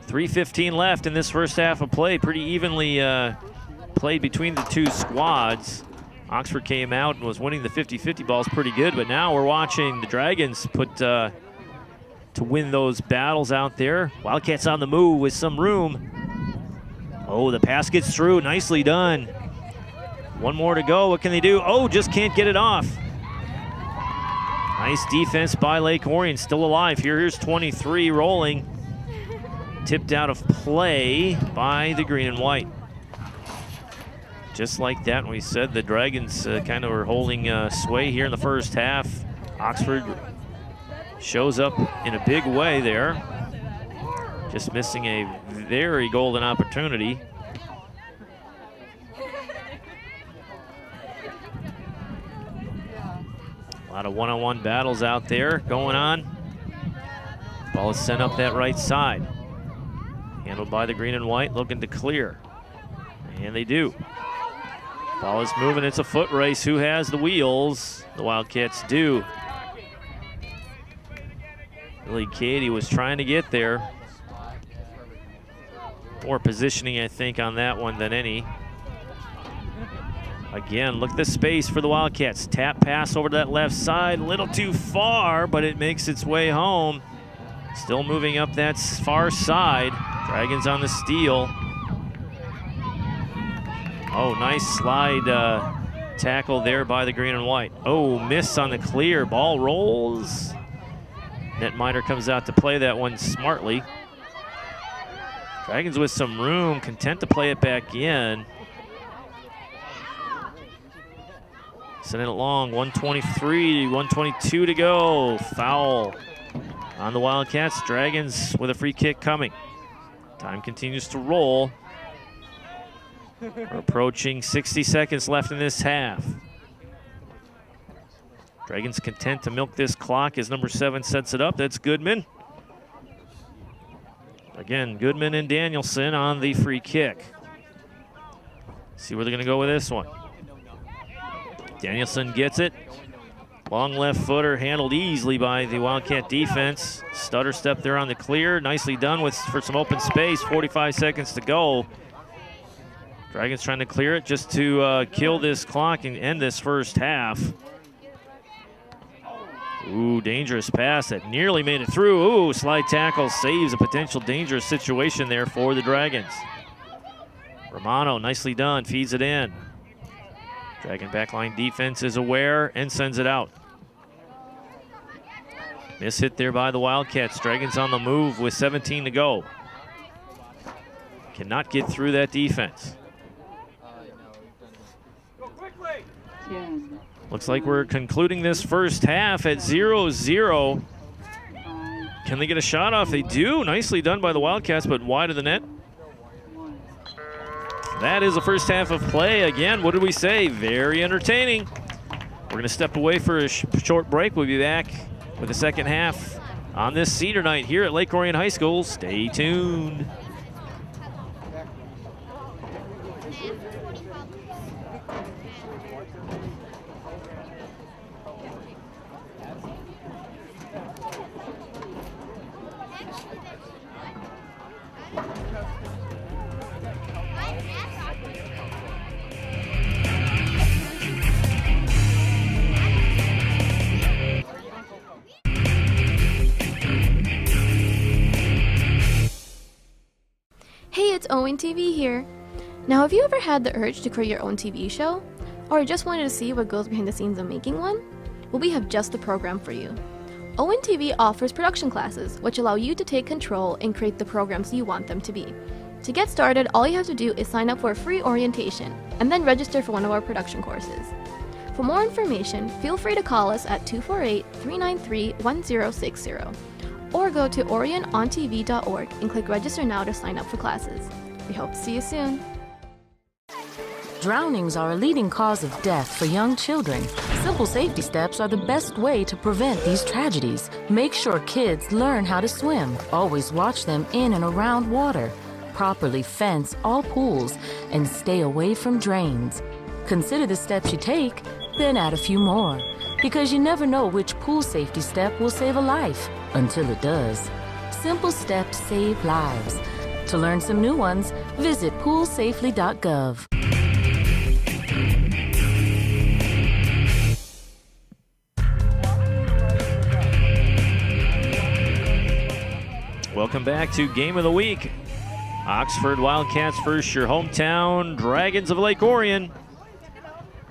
3:15 left in this first half of play. Pretty evenly played between the two squads. Oxford came out and was winning the 50-50 balls pretty good, but now we're watching the Dragons put to win those battles out there. Wildcats on the move with some room. Oh, the pass gets through. Nicely done. One more to go. What can they do? Oh, just can't get it off. Nice defense by Lake Orion. Still alive here. Here's 23 rolling. Tipped out of play by the green and white. Just like that, we said the Dragons kind of were holding sway here in the first half. Oxford shows up in a big way there. Just missing a very golden opportunity. A lot of one-on-one battles out there going on. Ball is sent up that right side. Handled by the green and white, looking to clear. And they do. Ball is moving, it's a foot race. Who has the wheels? The Wildcats do. Billy Cady was trying to get there. More positioning, I think, on that one than any. Again, look at the space for the Wildcats. Tap pass over to that left side. A little too far, but it makes its way home. Still moving up that far side. Dragons on the steal. Oh, nice slide tackle there by the green and white. Oh, miss on the clear. Ball rolls. Netminer comes out to play that one smartly. Dragons with some room, content to play it back in. Sending it long, 123, 122 to go. Foul on the Wildcats. Dragons with a free kick coming. Time continues to roll. We're approaching 60 seconds left in this half. Dragons content to milk this clock as number 7 sets it up. That's Goodman. Again, Goodman and Danielson on the free kick. See where they're going to go with this one. Danielson gets it. Long left footer handled easily by the Wildcat defense. Stutter step there on the clear. Nicely done for some open space. 45 seconds to go. Dragons trying to clear it just to kill this clock and end this first half. Ooh, dangerous pass that nearly made it through. Ooh, slide tackle saves a potential dangerous situation there for the Dragons. Romano, nicely done, feeds it in. Dragon backline defense is aware and sends it out. Miss hit there by the Wildcats. Dragons on the move with 17 to go. Cannot get through that defense. 10, Looks like we're concluding this first half at 0-0. 5, Can they get a shot off? They do. Nicely done by the Wildcats, but wide of the net. 1. That is the first half of play. Again, what did we say? Very entertaining. We're going to step away for a short break. We'll be back with the second half on this senior night here at Lake Orion High School. Stay tuned. Hey, it's Owen TV here. Now, have you ever had the urge to create your own TV show? Or just wanted to see what goes behind the scenes of making one? Well, we have just the program for you. Owen TV offers production classes, which allow you to take control and create the programs you want them to be. To get started, all you have to do is sign up for a free orientation, and then register for one of our production courses. For more information, feel free to call us at 248-393-1060. Or go to orionontv.org and click register now to sign up for classes. We hope to see you soon. Drownings are a leading cause of death for young children. Simple safety steps are the best way to prevent these tragedies. Make sure kids learn how to swim. Always watch them in and around water. Properly fence all pools and stay away from drains. Consider the steps you take, then add a few more. Because you never know which pool safety step will save a life until it does. Simple steps save lives. To learn some new ones, visit poolsafely.gov. Welcome back to Game of the Week. Oxford Wildcats versus your hometown Dragons of Lake Orion.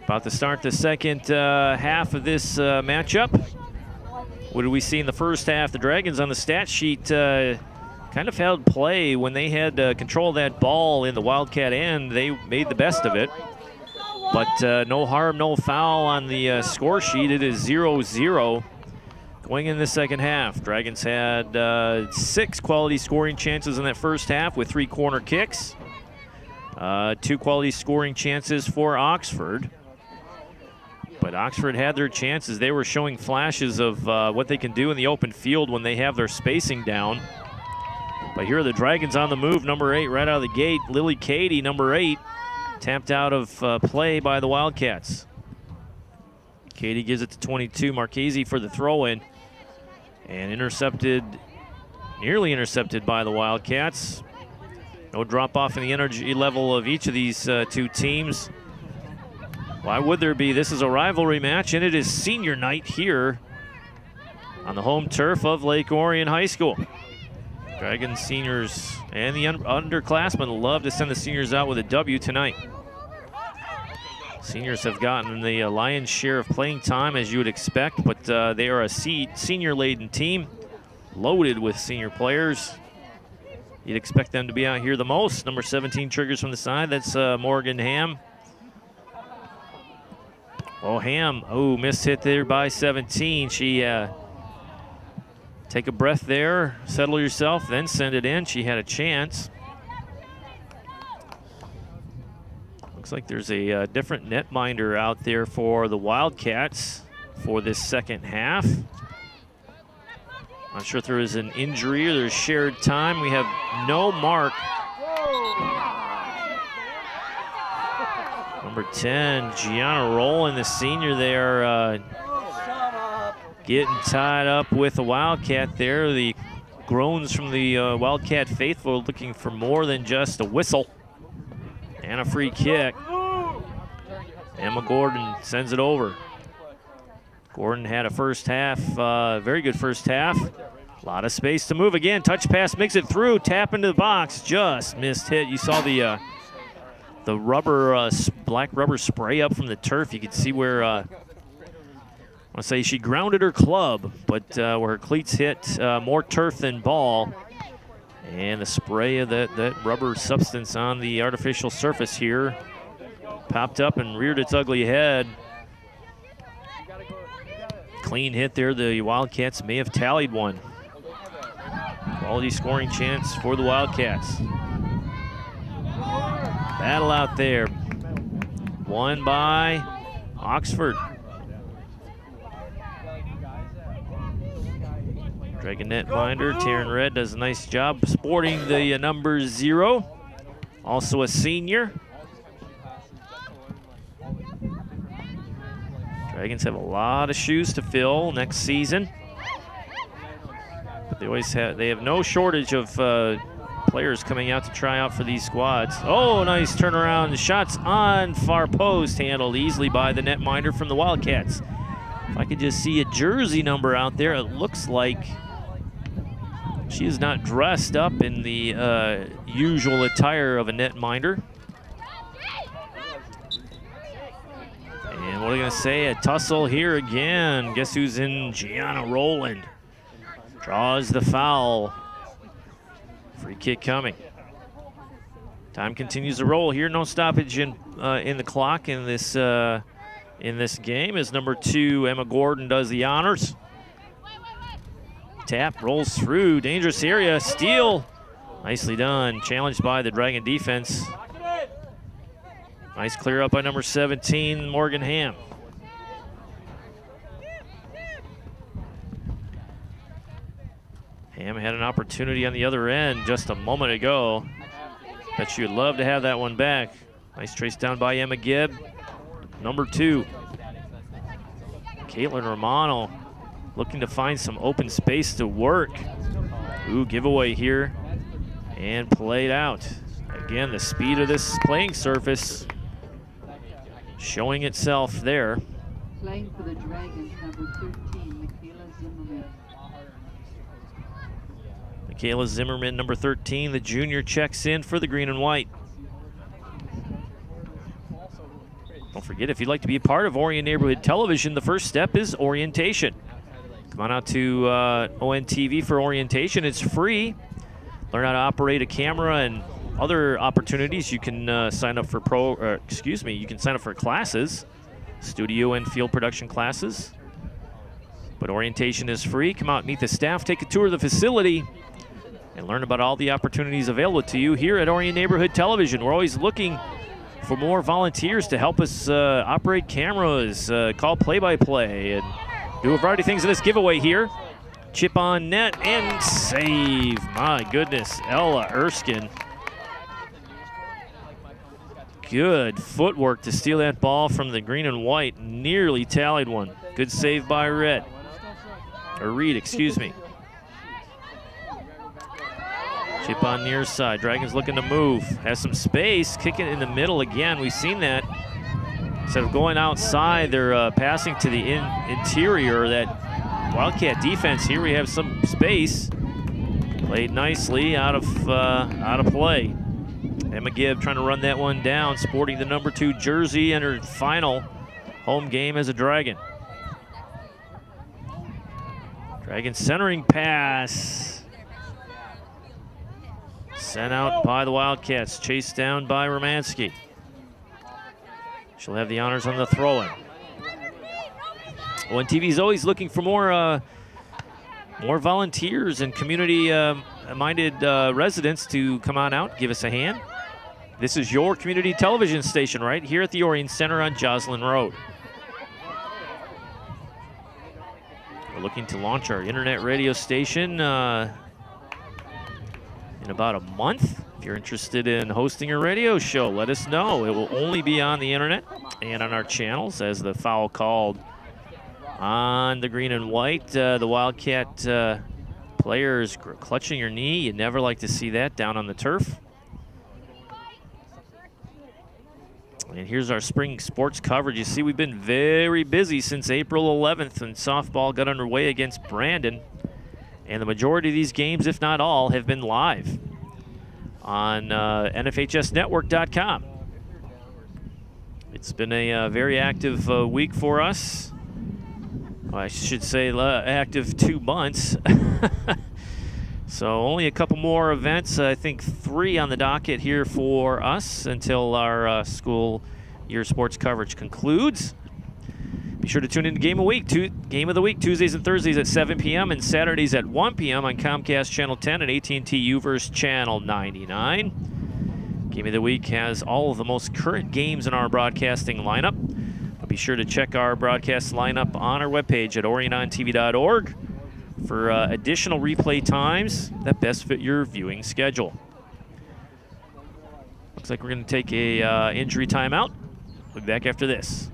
About to start the second half of this matchup. What did we see in the first half? The Dragons on the stat sheet kind of held play when they had control of that ball in the Wildcat end. They made the best of it. But no harm, no foul on the score sheet. It is 0-0 going in the second half. Dragons had 6 quality scoring chances in that first half with 3 corner kicks. 2 quality scoring chances for Oxford. But Oxford had their chances. They were showing flashes of what they can do in the open field when they have their spacing down. But here are the Dragons on the move. Number 8 right out of the gate. Lily Cady, number 8, tapped out of play by the Wildcats. Cady gives it to 22. Marchese for the throw-in. And intercepted, nearly intercepted by the Wildcats. No drop-off in the energy level of each of these two teams. Why would there be? This is a rivalry match, and it is senior night here on the home turf of Lake Orion High School. Dragons seniors and the underclassmen love to send the seniors out with a W tonight. Seniors have gotten the lion's share of playing time, as you would expect, but they are a senior-laden team, loaded with senior players. You'd expect them to be out here the most. Number 17 triggers from the side. That's Morgan Ham. Oh, Ham. Oh, missed hit there by 17. She take a breath there, settle yourself, then send it in. She had a chance. Looks like there's a different netminder out there for the Wildcats for this second half. Not sure if there is an injury or there's shared time. We have no mark. Number 10, Gianna Rowland, the senior there, getting tied up with the Wildcat there. The groans from the Wildcat faithful looking for more than just a whistle and a free kick. Emma Gordon sends it over. Gordon had a first half, very good first half. A lot of space to move again. Touch pass makes it through, tap into the box, just missed hit. You saw the rubber, black rubber spray up from the turf. You could see where I want to say she grounded her club, but where her cleats hit more turf than ball. And the spray of that rubber substance on the artificial surface here popped up and reared its ugly head. Clean hit there. The Wildcats may have tallied one. Quality scoring chance for the Wildcats. Battle out there. Won by Oxford. Dragon netminder, Taryn Red does a nice job sporting the number 0. Also a senior. Dragons have a lot of shoes to fill next season. But they have no shortage of players coming out to try out for these squads. Oh, nice turnaround. Shots on far post, handled easily by the netminder from the Wildcats. If I could just see a jersey number out there, it looks like she is not dressed up in the usual attire of a netminder. And what are we going to say? A tussle here again. Guess who's in? Gianna Rowland. Draws the foul. Free kick coming. Time continues to roll here. No stoppage in the clock in this game as number 2, Emma Gordon, does the honors. Tap, rolls through, dangerous area, steal. Nicely done, challenged by the Dragon defense. Nice clear up by number 17, Morgan Ham. Ham had an opportunity on the other end just a moment ago. Bet you'd love to have that one back. Nice trace down by Emma Gibb. Number 2. Caitlin Romano looking to find some open space to work. Ooh, giveaway here. And played out. Again, the speed of this playing surface showing itself there. Playing for the Dragons, number 13, Michaela Zimmerman. Michaela Zimmerman, number 13, the junior, checks in for the green and white. Don't forget, if you'd like to be a part of Orion Neighborhood Television, the first step is orientation. Come on out to ONTV for orientation. It's free. Learn how to operate a camera and other opportunities. You can sign up for you can sign up for classes, studio and field production classes. But orientation is free. Come out, meet the staff, take a tour of the facility, and learn about all the opportunities available to you here at Orion Neighborhood Television. We're always looking for more volunteers to help us operate cameras, call play-by-play, and do a variety of things in this giveaway here. Chip on net and save. My goodness, Ella Erskine. Good footwork to steal that ball from the green and white. Nearly tallied one. Good save by Reed, excuse me. Chip on near side. Dragons looking to move. Has some space. Kick it in the middle again. We've seen that. Instead of going outside, they're passing to the interior. That Wildcat defense here. We have some space. Played nicely out of play. Emma Gibb trying to run that one down, sporting the number 2 jersey in her final home game as a Dragon. Dragon centering pass. Sent out by the Wildcats, chased down by Romansky. She'll have the honors on the throw-in. ONTV is always looking for more volunteers and community-minded residents to come on out, give us a hand. This is your community television station right here at the Orion Center on Joslyn Road. We're looking to launch our internet radio station in about a month. If you're interested in hosting a radio show, let us know. It will only be on the internet and on our channels as the foul called on the green and white. The Wildcat players clutching her knee. You never like to see that down on the turf. And here's our spring sports coverage. You see, we've been very busy since April 11th when softball got underway against Brandon. And the majority of these games, if not all, have been live on NFHSnetwork.com. It's been a very active week for us. I should say active 2 months. So only a couple more events, I think 3 on the docket here for us until our school year sports coverage concludes. Be sure to tune in to Game of the Week, Tuesdays and Thursdays at 7 p.m. and Saturdays at 1 p.m. on Comcast Channel 10 and AT&T Uverse Channel 99. Game of the Week has all of the most current games in our broadcasting lineup. But be sure to check our broadcast lineup on our webpage at orionontv.org for additional replay times that best fit your viewing schedule. Looks like we're going to take a injury timeout. We'll be back after this.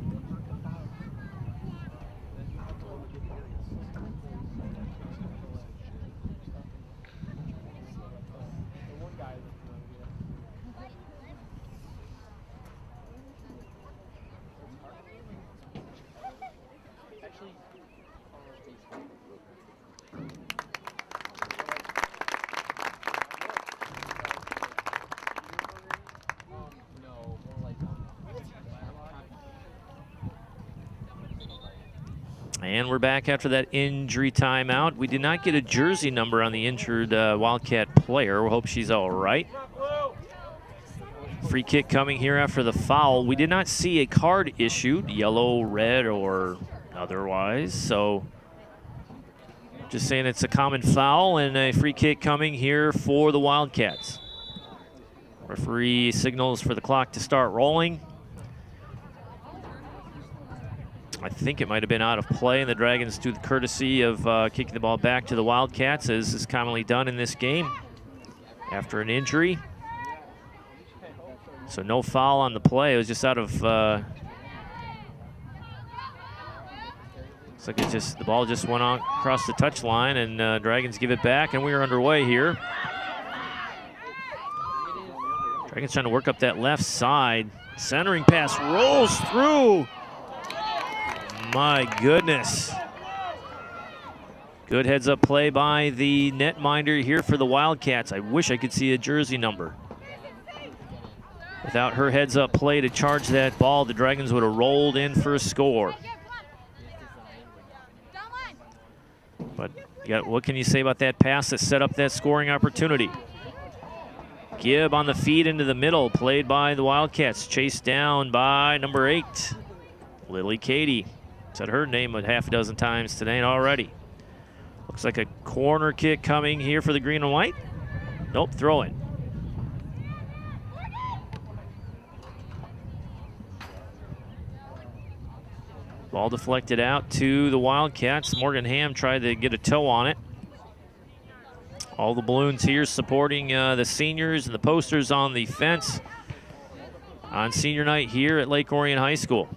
And we're back after that injury timeout. We did not get a jersey number on the injured Wildcat player. We hope she's all right. Free kick coming here after the foul. We did not see a card issued, yellow, red, or otherwise. So just saying it's a common foul and a free kick coming here for the Wildcats. Referee signals for the clock to start rolling. I think it might have been out of play, and the Dragons do the courtesy of kicking the ball back to the Wildcats, as is commonly done in this game after an injury. So no foul on the play. It was just out of. Looks like it just the ball just went on across the touchline, and Dragons give it back, and we are underway here. Dragons trying to work up that left side. Centering pass rolls through. My goodness. Good heads-up play by the netminder here for the Wildcats. I wish I could see a jersey number. Without her heads-up play to charge that ball, the Dragons would have rolled in for a score. But what can you say about that pass that set up that scoring opportunity? Gibb on the feed into the middle, played by the Wildcats, chased down by number 8, Lily Cady. Said her name a half a dozen times today already. Looks like a corner kick coming here for the green and white. Nope, throw in. Ball deflected out to the Wildcats. Morgan Ham tried to get a toe on it. All the balloons here supporting the seniors and the posters on the fence on senior night here at Lake Orion High School.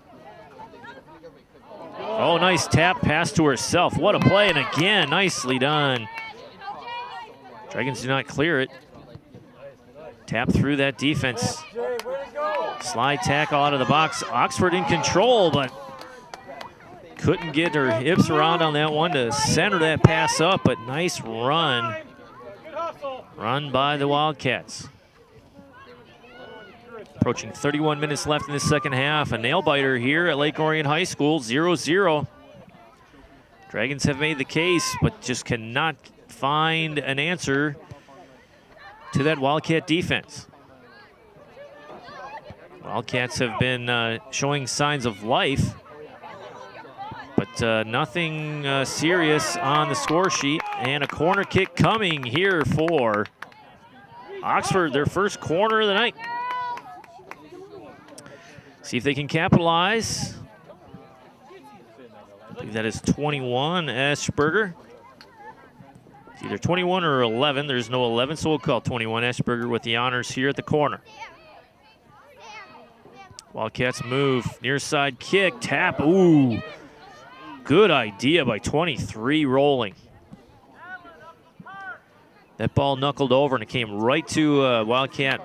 Oh, nice tap pass to herself. What a play, and again, nicely done. Dragons do not clear it. Tap through that defense. Slide tackle out of the box. Oxford in control, but couldn't get her hips around on that one to center that pass up, but nice run. Run by the Wildcats. Approaching 31 minutes left in the second half. A nail-biter here at Lake Orion High School, 0-0. Dragons have made the case, but just cannot find an answer to that Wildcat defense. Wildcats have been showing signs of life, but nothing serious on the score sheet. And a corner kick coming here for Oxford, their first corner of the night. See if they can capitalize. I believe that is 21, Eschberger. It's either 21 or 11. There's no 11, so we'll call 21 Eschberger with the honors here at the corner. Wildcats move, near side kick, tap, ooh. Good idea by 23 rolling. That ball knuckled over and it came right to Wildcat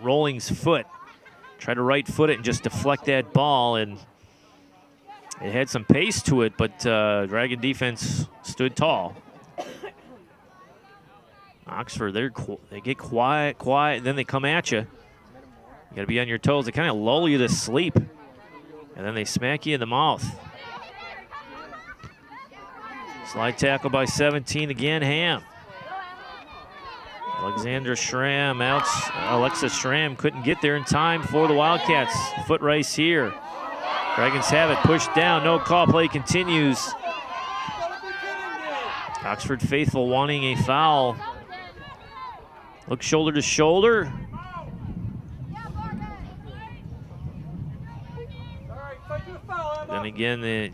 Rolling's foot. Tried to right foot it and just deflect that ball, and it had some pace to it, but Dragon defense stood tall. Oxford, they get quiet, and then they come at you. You gotta be on your toes. They kind of lull you to sleep, and then they smack you in the mouth. Slide tackle by 17 again, Ham. Alexandra Schramm, Alexa Schramm couldn't get there in time for the Wildcats. Foot race here. Dragons have it, pushed down, no call, play continues. Oxford faithful wanting a foul. Look shoulder to shoulder. Then again,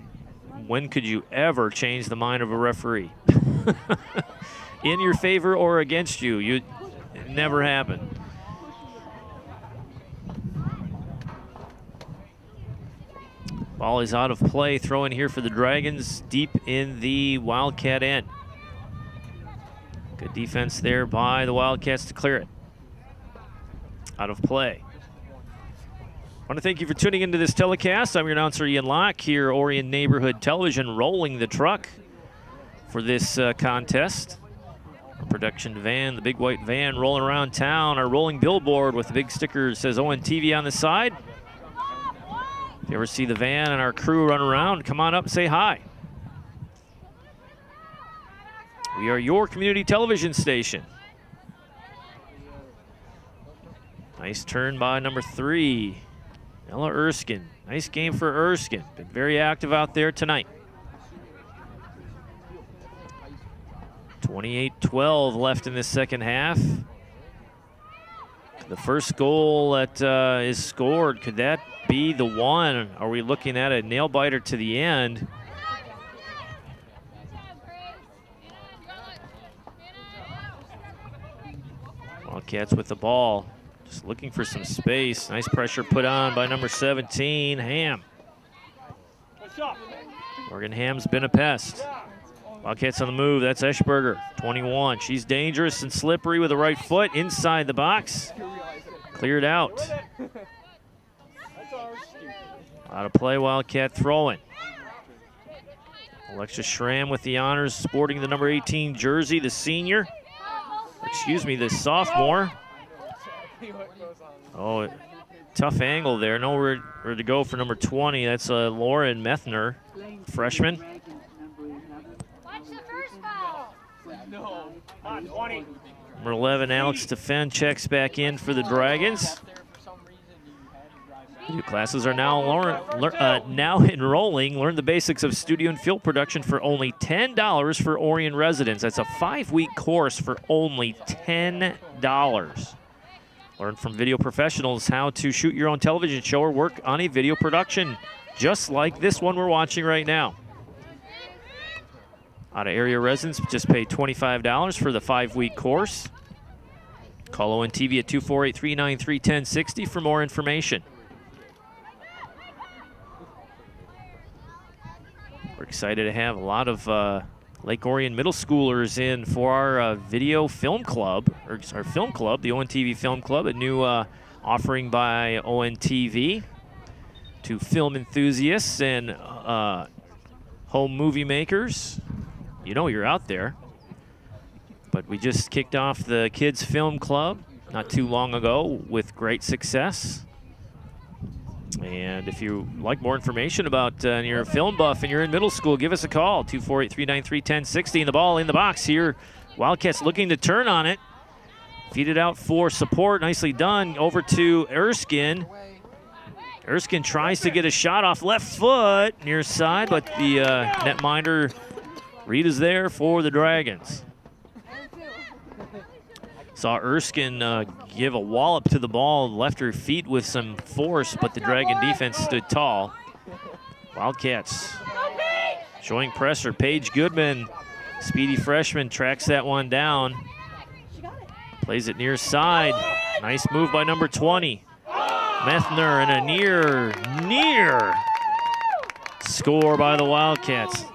when could you ever change the mind of a referee? In your favor or against you? It never happened. Ball is out of play. Throw in here for the Dragons, deep in the Wildcat end. Good defense there by the Wildcats to clear it. Out of play. I want to thank you for tuning into this telecast. I'm your announcer, Ian Locke, here, Orion Neighborhood Television, rolling the truck for this contest. Our production van, the big white van rolling around town. Our rolling billboard with the big sticker that says ONTV on the side. If you ever see the van and our crew run around, come on up and say hi. We are your community television station. Nice turn by number 3, Ella Erskine. Nice game for Erskine. Been very active out there tonight. 28-12 left in this second half. The first goal that is scored, could that be the one? Are we looking at a nail biter to the end? Wildcats with the ball, just looking for some space. Nice pressure put on by number 17, Ham. Morgan Ham's been a pest. Wildcats on the move, that's Eschberger, 21. She's dangerous and slippery with the right foot inside the box. Cleared out. Out of play, Wildcat throwing. Alexa Schramm with the honors, sporting the number 18 jersey, the senior. Excuse me, the sophomore. Oh, tough angle there. Nowhere to go for number 20. That's Lauren Methner, freshman. Number 11, Alex Steffen checks back in for the Dragons. New classes are now enrolling. Learn the basics of studio and film production for only $10 for Orion residents. That's a 5-week course for only $10. Learn from video professionals how to shoot your own television show or work on a video production, just like this one we're watching right now. Out-of-area residents just pay $25 for the 5-week course. Call ONTV at 248-393-1060 for more information. We're excited to have a lot of Lake Orion middle schoolers in for our video film club, or our film club, the ONTV Film Club, a new offering by ONTV to film enthusiasts and home movie makers. You know you're out there. But we just kicked off the Kids Film Club not too long ago with great success. And if you like more information about and you're a film buff and you're in middle school, give us a call, 248-393-1060. And the ball in the box here. Wildcats looking to turn on it. Feed it out for support. Nicely done. Over to Erskine. Erskine tries to get a shot off left foot near side, but the netminder Reed is there for the Dragons. Saw Erskine give a wallop to the ball, left her feet with some force, but the Dragon defense stood tall. Wildcats showing pressure. Paige Goodman, speedy freshman, tracks that one down. Plays it near side. Nice move by number 20. Methner, and a near score by the Wildcats.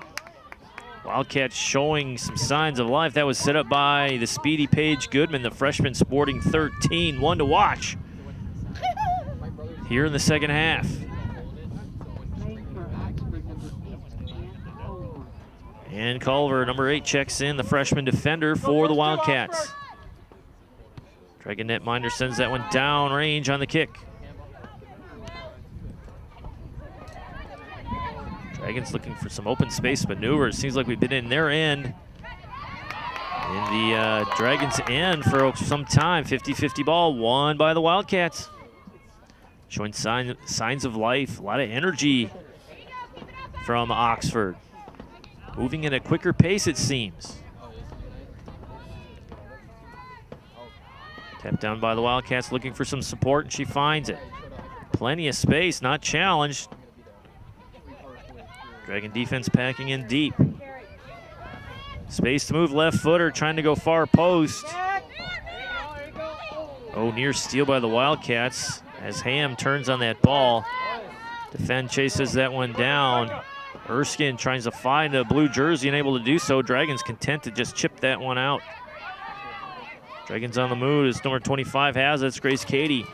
Wildcats showing some signs of life. That was set up by the speedy Paige Goodman, the freshman sporting 13. One to watch here in the second half. And Culver, number 8, checks in, the freshman defender for the Wildcats. Dragon netminder sends that one down range on the kick. Dragons looking for some open space maneuver. It seems like we've been in their end, in the Dragons' end for some time. 50-50 ball won by the Wildcats. Showing signs of life, a lot of energy from Oxford. Moving at a quicker pace, it seems. Tapped down by the Wildcats, looking for some support, and she finds it. Plenty of space, not challenged. Dragon defense packing in deep. Space to move left footer, trying to go far post. Oh, near steal by the Wildcats as Ham turns on that ball. Defend chases that one down. Erskine tries to find a blue jersey, unable to do so. Dragons content to just chip that one out. Dragons on the move as number 25 has it. It's Grace Cady.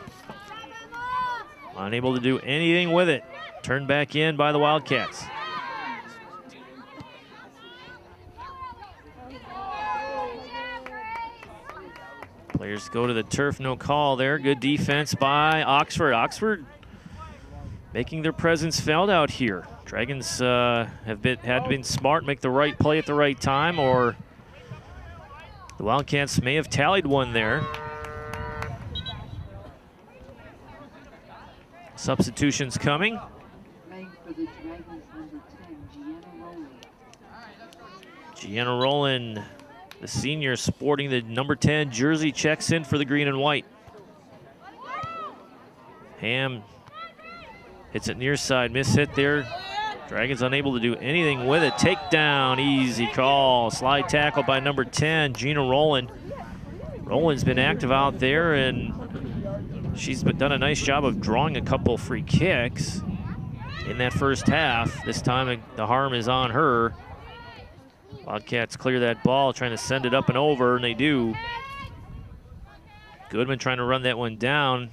Unable to do anything with it. Turned back in by the Wildcats. Players go to the turf, no call there. Good defense by Oxford. Oxford making their presence felt out here. Dragons had been smart, make the right play at the right time, or the Wildcats may have tallied one there. Substitutions coming. Playing for the Dragons, number 10, Gianna Rowland. Gianna Rowland, the senior, sporting the number 10 jersey, checks in for the green and white. Ham hits it near side, miss hit there. Dragons unable to do anything with it. Takedown, easy call. Slide tackle by number 10, Gina Rowland. Rowland's been active out there, and she's done a nice job of drawing a couple free kicks in that first half. This time the harm is on her. Wildcats clear that ball, trying to send it up and over, and they do. Goodman trying to run that one down.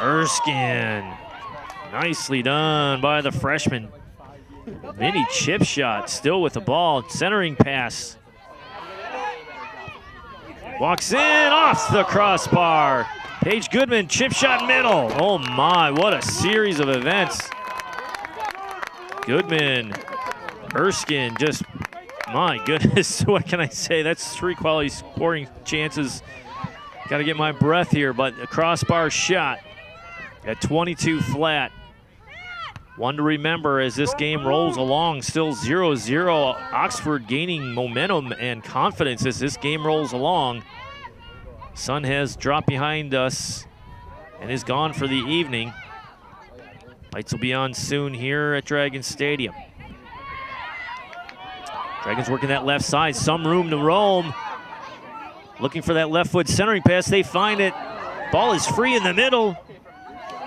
Erskine, nicely done by the freshman. Mini chip shot, still with the ball, centering pass. Walks in, off the crossbar. Paige Goodman, chip shot middle. Oh my, what a series of events. Goodman, Erskine, just, my goodness, what can I say? That's 3 quality scoring chances. Got to get my breath here, but a crossbar shot at 22 flat. One to remember as this game rolls along, still 0-0. Oxford gaining momentum and confidence as this game rolls along. Sun has dropped behind us and is gone for the evening. Lights will be on soon here at Dragon Stadium. Dragons working that left side, some room to roam. Looking for that left foot centering pass, they find it. Ball is free in the middle.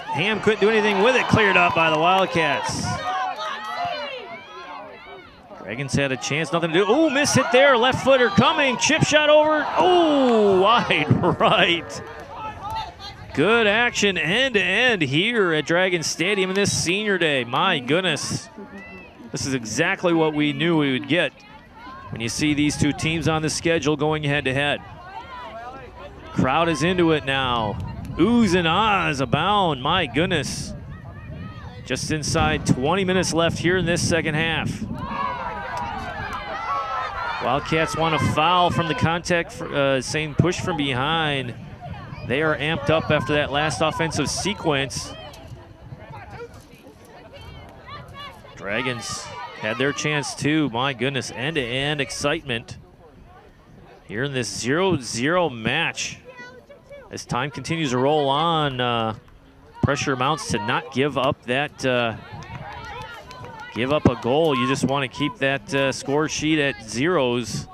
Ham couldn't do anything with it, cleared up by the Wildcats. Dragons had a chance, nothing to do. Oh, miss hit there, left footer coming, chip shot over. Oh, wide right. Good action end to end here at Dragon Stadium in this senior day. My goodness. This is exactly what we knew we would get when you see these two teams on the schedule going head to head. Crowd is into it now. Oohs and ahs abound, my goodness. Just inside 20 minutes left here in this second half. Wildcats want a foul from the contact, saying push from behind. They are amped up after that last offensive sequence. Dragons had their chance too, my goodness, end-to-end excitement here in this 0-0 match. As time continues to roll on, pressure mounts to not give up that, give up a goal. You just want to keep that score sheet at zeros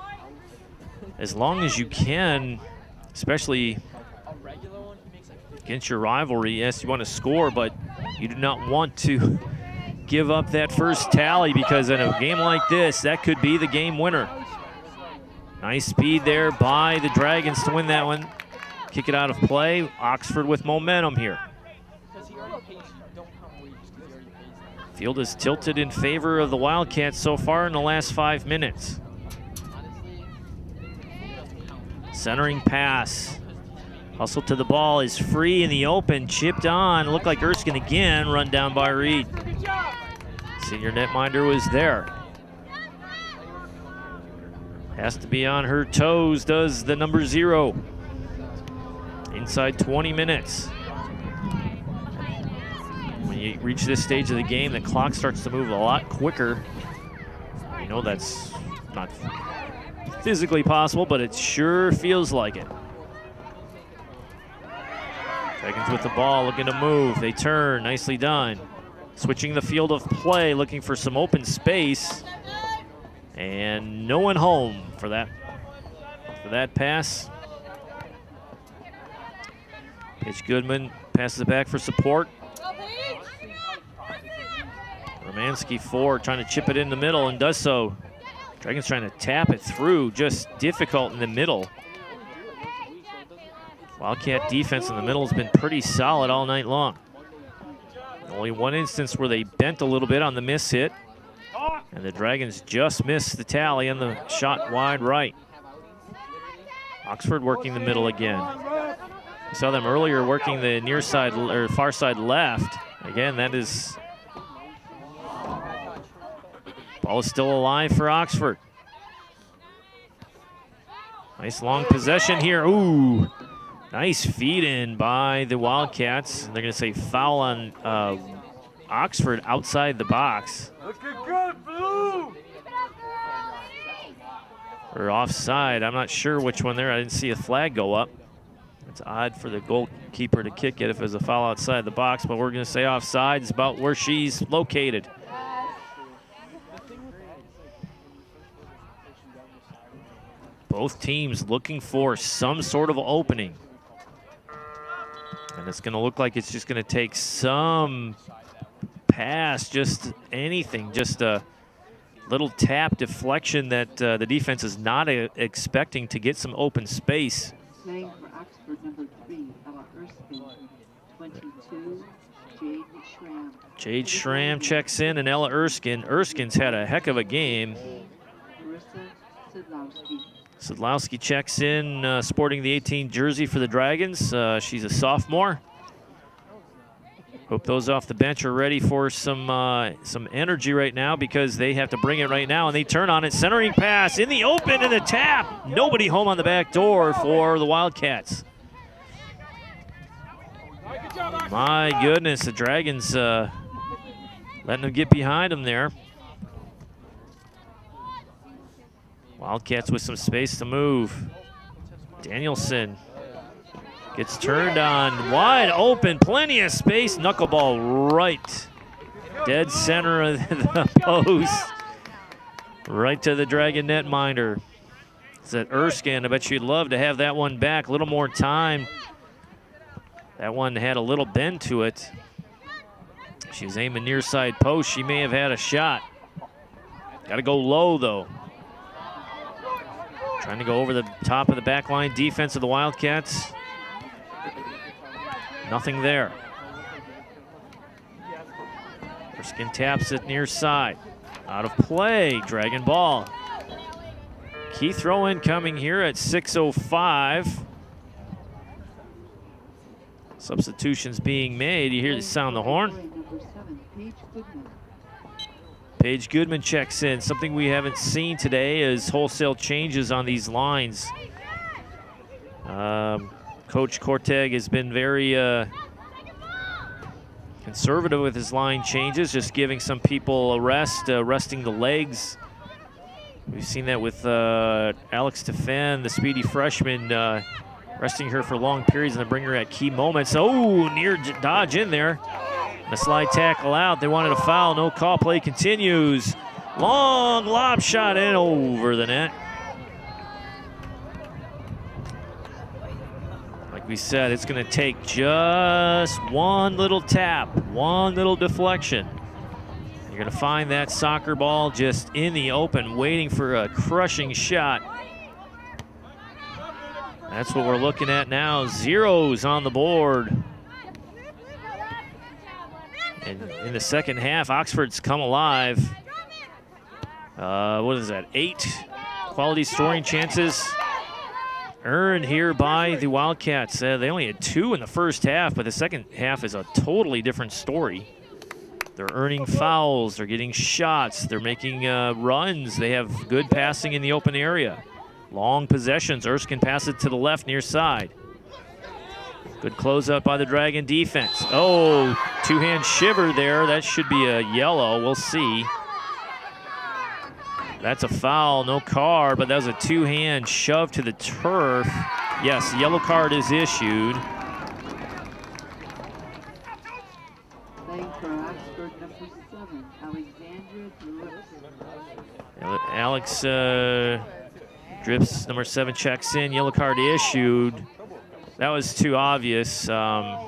as long as you can, especially against your rivalry. Yes, you want to score, but you do not want to give up that first tally, because in a game like this, that could be the game winner. Nice speed there by the Dragons to win that one. Kick it out of play. Oxford with momentum here. Field is tilted in favor of the Wildcats so far in the last 5 minutes. Centering pass. Hustle to the ball is free in the open, chipped on. Looked like Erskine again, run down by Reed. Senior netminder was there. Has to be on her toes, does the number 0. Inside 20 minutes. When you reach this stage of the game, the clock starts to move a lot quicker. You know that's not physically possible, but it sure feels like it. Dragons with the ball, looking to move. They turn, nicely done. Switching the field of play, looking for some open space. And no one home for that pass. Paige Goodman passes it back for support. Romanski 4 trying to chip it in the middle and does so. Dragons trying to tap it through, just difficult in the middle. Wildcat defense in the middle has been pretty solid all night long. Only one instance where they bent a little bit on the miss hit. And the Dragons just missed the tally on the shot wide right. Oxford working the middle again. We saw them earlier working the near side or far side left. Again, that is. Ball is still alive for Oxford. Nice long possession here. Ooh, nice feed in by the Wildcats. They're going to say foul on Oxford outside the box. Looking good, Blue! Or offside. I'm not sure which one there. I didn't see a flag go up. It's odd for the goalkeeper to kick it if it's a foul outside the box, but we're going to say offside is about where she's located. Both teams looking for some sort of opening. And it's going to look like it's just going to take some pass, just anything, just a little tap deflection that the defense is not expecting to get some open space. Playing for Oxford, number 3, Ella Erskine. 22, Jade Schramm. Jade Schramm checks in, and Ella Erskine. Erskine's had a heck of a game. Marissa Sidlowski. Sidlowski checks in, sporting the 18 jersey for the Dragons. She's a sophomore. Hope those off the bench are ready for some energy right now, because they have to bring it right now, and they turn on it. Centering pass in the open and the tap. Nobody home on the back door for the Wildcats. My goodness, the Dragons letting them get behind them there. Wildcats with some space to move. Danielson gets turned on, wide open, plenty of space. Knuckleball right, dead center of the post, right to the Dragon netminder. It's at Erskine. I bet you'd love to have that one back. A little more time. That one had a little bend to it. She was aiming near side post. She may have had a shot. Got to go low though. Trying to go over the top of the back line defense of the Wildcats. Nothing there. Erskine taps it near side. Out of play, Dragon ball. Key throw in coming here at 6:05. Substitutions being made. You hear the sound of the horn. Number 7, Paige Goodman. Paige Goodman checks in. Something we haven't seen today is wholesale changes on these lines. Coach Korteg has been very conservative with his line changes, just giving some people a rest, resting the legs. We've seen that with Alex Stefan, the speedy freshman, resting her for long periods and then bring her at key moments. Oh, near dodge in there. And a slide tackle out. They wanted a foul. No call. Play continues. Long lob shot in over the net. Like we said, it's going to take just one little tap, one little deflection. You're going to find that soccer ball just in the open, waiting for a crushing shot. That's what we're looking at now. Zeros on the board. And in the second half, Oxford's come alive. What is that, 8 quality scoring chances earned here by the Wildcats. They only had 2 in the first half, but the second half is a totally different story. They're earning fouls, they're getting shots, they're making runs. They have good passing in the open area. Long possessions. Erskine passes it to the left near side. Good closeout by the Dragon defense. Oh, two-hand shiver there. That should be a yellow. We'll see. That's a foul, no card, but that was a two-hand shove to the turf. Yes, yellow card is issued. Playing for Oxford, number 7, Alexandra Drips. Alex Drips, number 7, checks in. Yellow card issued. That was too obvious. Wildcat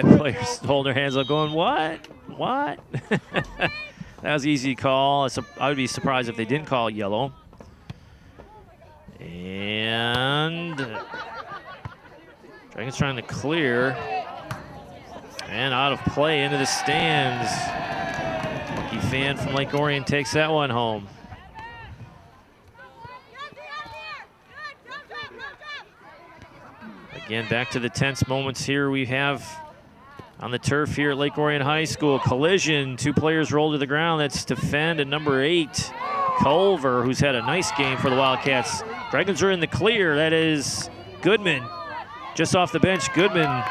players holding their hands up going, what? What? That was an easy call. I would be surprised if they didn't call yellow. And Dragons trying to clear. And out of play into the stands. Lucky fan from Lake Orion takes that one home. Again, back to the tense moments here we have on the turf here at Lake Orion High School. Collision, 2 players roll to the ground. That's Defend and number 8, Culver, who's had a nice game for the Wildcats. Dragons are in the clear. That is Goodman. Just off the bench, Goodman.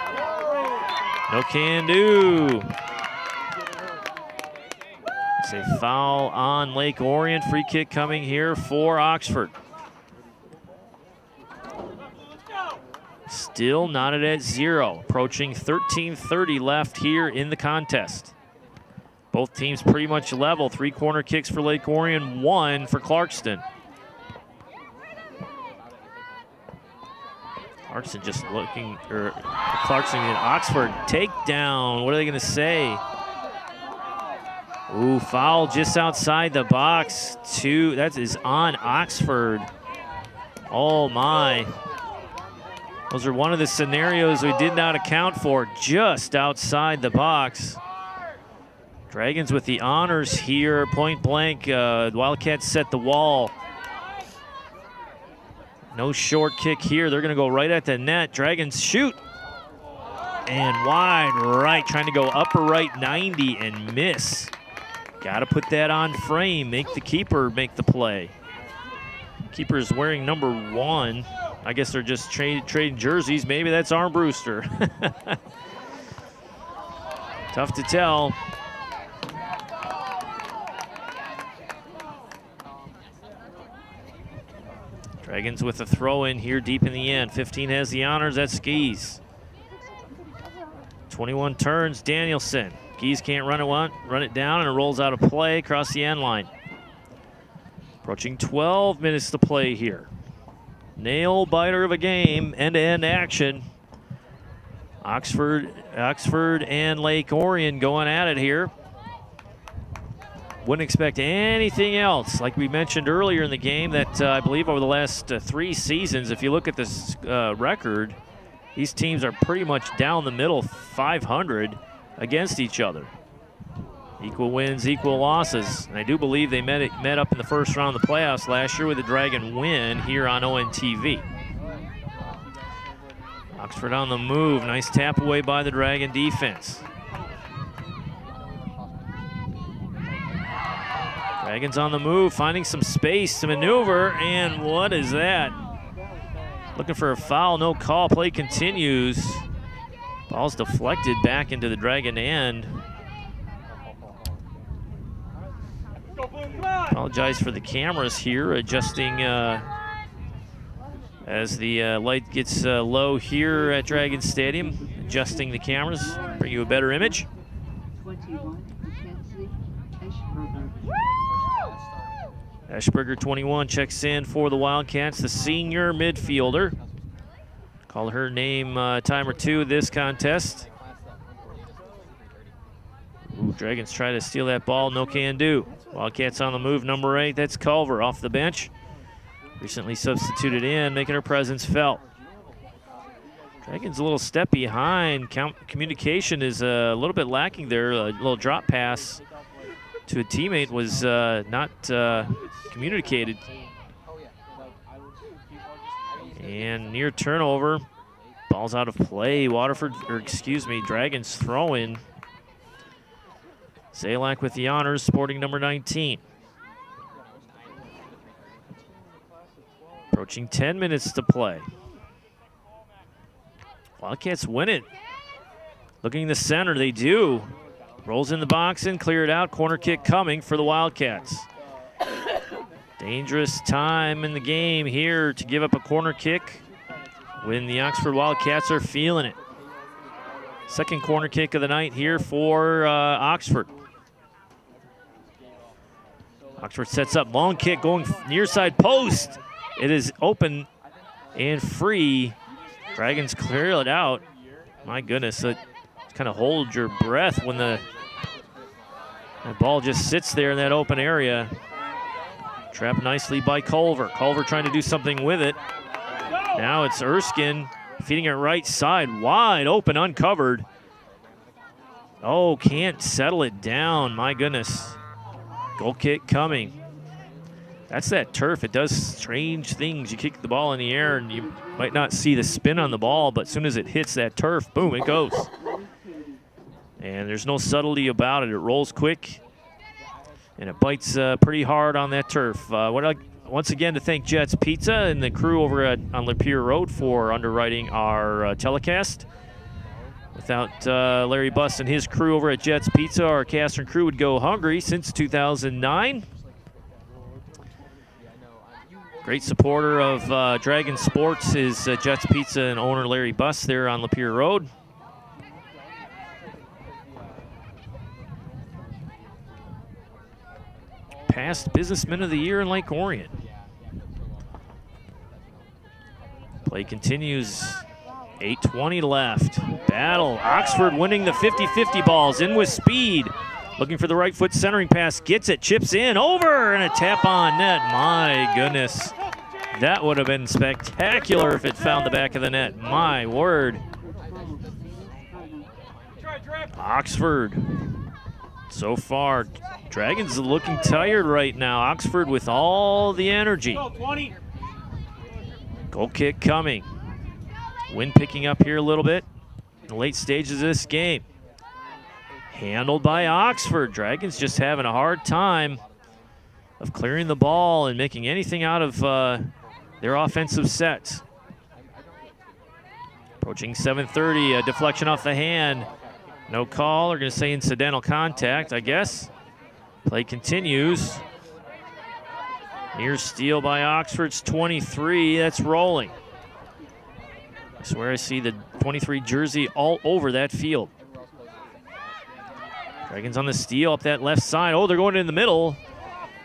No can do. It's a foul on Lake Orion. Free kick coming here for Oxford. Still knotted at 0, approaching 13:30 left here in the contest. Both teams pretty much level. 3 corner kicks for Lake Orion, 1 for Clarkston. Clarkston just looking, or Clarkston and Oxford takedown. What are they going to say? Ooh, foul just outside the box. 2, that is on Oxford. Oh my. Those are one of the scenarios we did not account for, just outside the box. Dragons with the honors here, point blank. Wildcats set the wall. No short kick here. They're going to go right at the net. Dragons shoot. And wide right, trying to go upper right 90 and miss. Got to put that on frame, make the keeper make the play. Keeper is wearing number 1. I guess they're just trading jerseys. Maybe that's Armbruster. Tough to tell. Dragons with a throw in here deep in the end. 15 has the honors. That's Geese. 21 turns. Danielson. Geese can't run it down, and it rolls out of play across the end line. Approaching 12 minutes to play here. Nail biter of a game, end-to-end action. Oxford and Lake Orion going at it here. Wouldn't expect anything else. Like we mentioned earlier in the game, that I believe over the last 3 seasons, if you look at this record, these teams are pretty much down the middle, 500 against each other. Equal wins, equal losses. And I do believe they met up in the first round of the playoffs last year with a Dragon win here on ONTV. Oxford on the move. Nice tap away by the Dragon defense. Dragons on the move, finding some space to maneuver, and what is that? Looking for a foul, no call. Play continues. Ball's deflected back into the Dragon end. Apologize for the cameras here, adjusting as the light gets low here at Dragon Stadium. Adjusting the cameras, bring you a better image. 21, Mackenzie Eschberger. Eschberger, 21, checks in for the Wildcats, the senior midfielder. Call her name time or two this contest. Ooh, Dragons try to steal that ball, no can do. Wildcats on the move, number 8, that's Culver off the bench. Recently substituted in, making her presence felt. Dragons a little step behind. Communication is a little bit lacking there. A little drop pass to a teammate was not communicated. And near turnover. Ball's out of play. Dragons throw in. Zalak with the honors, sporting number 19. Approaching 10 minutes to play. Wildcats win it. Looking in the center, they do. Rolls in the box and clear it out. Corner kick coming for the Wildcats. Dangerous time in the game here to give up a corner kick when the Oxford Wildcats are feeling it. Second corner kick of the night here for Oxford. Oxford sets up, long kick going near side post. It is open and free. Dragons clear it out. My goodness, it kind of hold your breath when the ball just sits there in that open area. Trapped nicely by Culver. Culver trying to do something with it. Now it's Erskine feeding it right side, wide open, uncovered. Oh, can't settle it down, my goodness. Goal kick coming. That's that turf. It does strange things. You kick the ball in the air and you might not see the spin on the ball, but as soon as it hits that turf, boom, it goes. And there's no subtlety about it. It rolls quick and it bites pretty hard on that turf. Once again to thank Jets Pizza and the crew over on Lapeer Road for underwriting our telecast. Without Larry Buss and his crew over at Jets Pizza, our cast and crew would go hungry since 2009. Great supporter of Dragon Sports is Jets Pizza and owner Larry Buss there on Lapeer Road. Past Businessman of the Year in Lake Orion. Play continues. 8:20 left. Battle. Oxford winning the 50-50 balls. In with speed. Looking for the right foot centering pass. Gets it. Chips in. Over. And a tap on net. My goodness. That would have been spectacular if it found the back of the net. My word. Oxford. So far, Dragons looking tired right now. Oxford with all the energy. Goal kick coming. Wind picking up here a little bit in the late stages of this game. Handled by Oxford. Dragons just having a hard time of clearing the ball and making anything out of their offensive sets. Approaching 7:30, a deflection off the hand. No call. They're going to say incidental contact, I guess. Play continues. Near steal by Oxford's 23. That's rolling. I swear I see the 23 jersey all over that field. Dragons on the steal up that left side. Oh, they're going in the middle.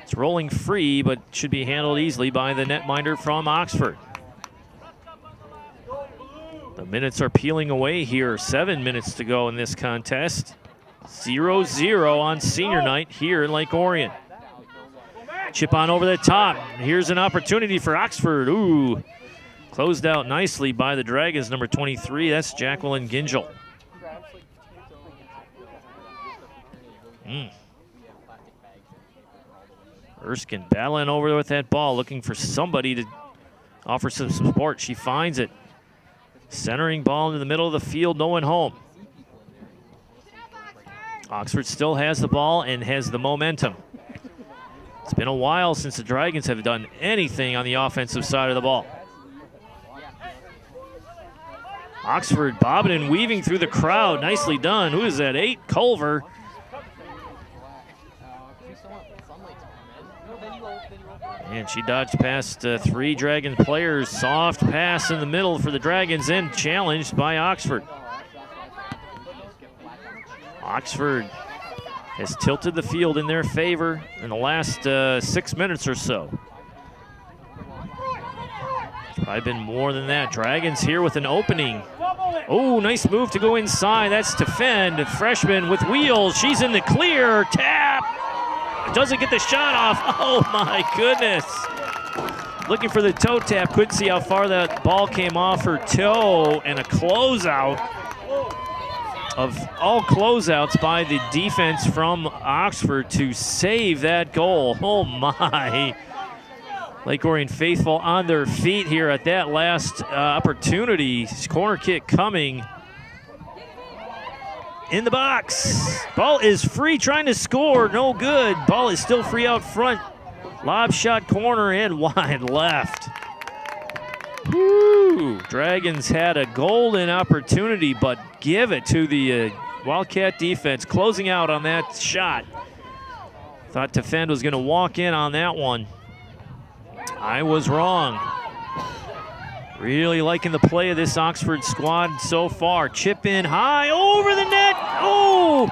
It's rolling free, but should be handled easily by the netminder from Oxford. The minutes are peeling away here. 7 minutes to go in this contest. 0-0 on senior night here in Lake Orion. Chip on over the top. Here's an opportunity for Oxford. Ooh. Closed out nicely by the Dragons, number 23. That's Jacqueline Gingell. Erskine battling over there with that ball, looking for somebody to offer some support. She finds it. Centering ball into the middle of the field, no one home. Oxford still has the ball and has the momentum. It's been a while since the Dragons have done anything on the offensive side of the ball. Oxford bobbing and weaving through the crowd. Nicely done. Who is that? 8, Culver. And she dodged past 3 Dragon players. Soft pass in the middle for the Dragons, and challenged by Oxford. Oxford has tilted the field in their favor in the last 6 minutes or so. It's probably been more than that. Dragons here with an opening. Oh, nice move to go inside. That's to fend. Freshman with wheels. She's in the clear. Tap. Doesn't get the shot off. Oh, my goodness. Looking for the toe tap. Couldn't see how far that ball came off her toe. And a closeout of all closeouts by the defense from Oxford to save that goal. Oh, my. Lake Orion faithful on their feet here at that last opportunity. Corner kick coming. In the box. Ball is free, trying to score. No good. Ball is still free out front. Lob shot corner and wide left. Woo! Dragons had a golden opportunity, but give it to the Wildcat defense. Closing out on that shot. Thought Defend was going to walk in on that one. I was wrong. Really liking the play of this Oxford squad so far. Chip in high, over the net. Oh!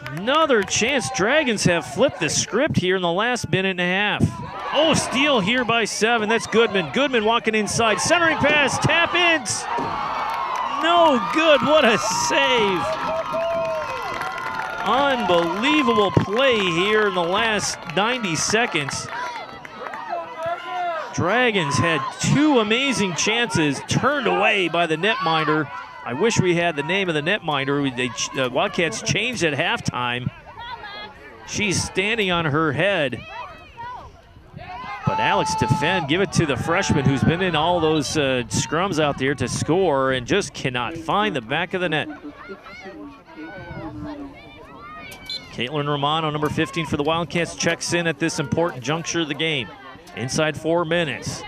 Another chance. Dragons have flipped the script here in the last minute and a half. Oh, steal here by 7. That's Goodman. Goodman walking inside. Centering pass. Tap ins. No good. What a save. Unbelievable play here in the last 90 seconds. Dragons had 2 amazing chances turned away by the netminder. I wish we had the name of the netminder. Wildcats changed at halftime. She's standing on her head. But Alex Defend, give it to the freshman who's been in all those scrums out there to score and just cannot find the back of the net. Caitlin Romano, number 15 for the Wildcats, checks in at this important juncture of the game. Inside 4 minutes.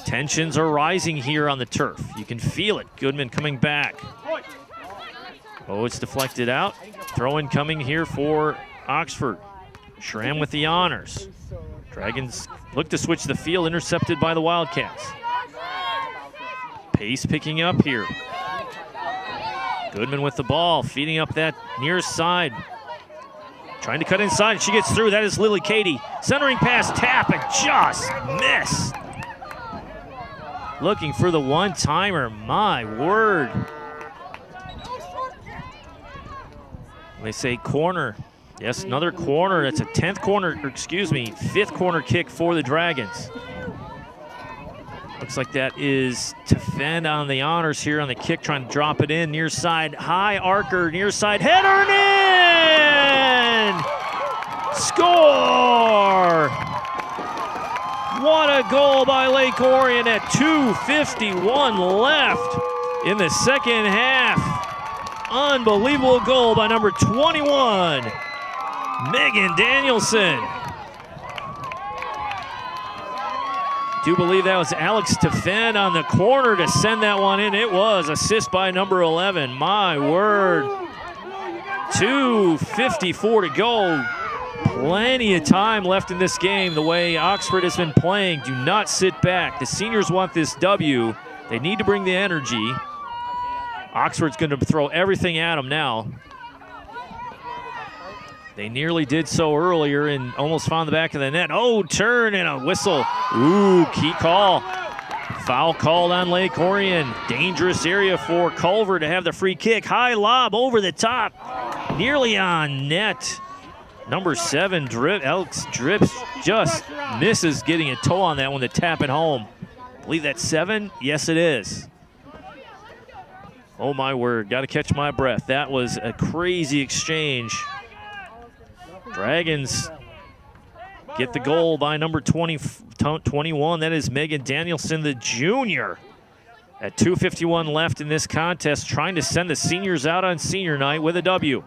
Tensions are rising here on the turf. You can feel it. Goodman coming back. Oh, it's deflected out. Throw-in coming here for Oxford. Schramm with the honors. Dragons look to switch the field, intercepted by the Wildcats. Pace picking up here. Goodman with the ball, feeding up that near side. Trying to cut inside, she gets through. That is Lily Katie. Centering pass, tap, and just missed. Looking for the one-timer, my word. They say corner. Yes, another corner. That's a 10th corner, or excuse me, 5th corner kick for the Dragons. Looks like that is Defend on the honors here on the kick, trying to drop it in. Near side, high arcer, near side, header in! Score! What a goal by Lake Orion at 2:51 left in the second half. Unbelievable goal by number 21, Megan Danielson. Do believe that was Alex Defend on the corner to send that one in. It was. Assist by number 11. My word. 2:54 to go. Plenty of time left in this game. The way Oxford has been playing, do not sit back. The seniors want this W. They need to bring the energy. Oxford's going to throw everything at them now. They nearly did so earlier and almost found the back of the net. Oh, turn and a whistle. Ooh, key call. Foul called on Lake Orion. Dangerous area for Culver to have the free kick. High lob over the top. Nearly on net. Number 7, Alex Drips just misses getting a toe on that one to tap it home. I believe that's 7? Yes, it is. Oh, my word. Got to catch my breath. That was a crazy exchange. Dragons get the goal by number 21. That is Megan Danielson, the junior. At 2:51 left in this contest, trying to send the seniors out on senior night with a W.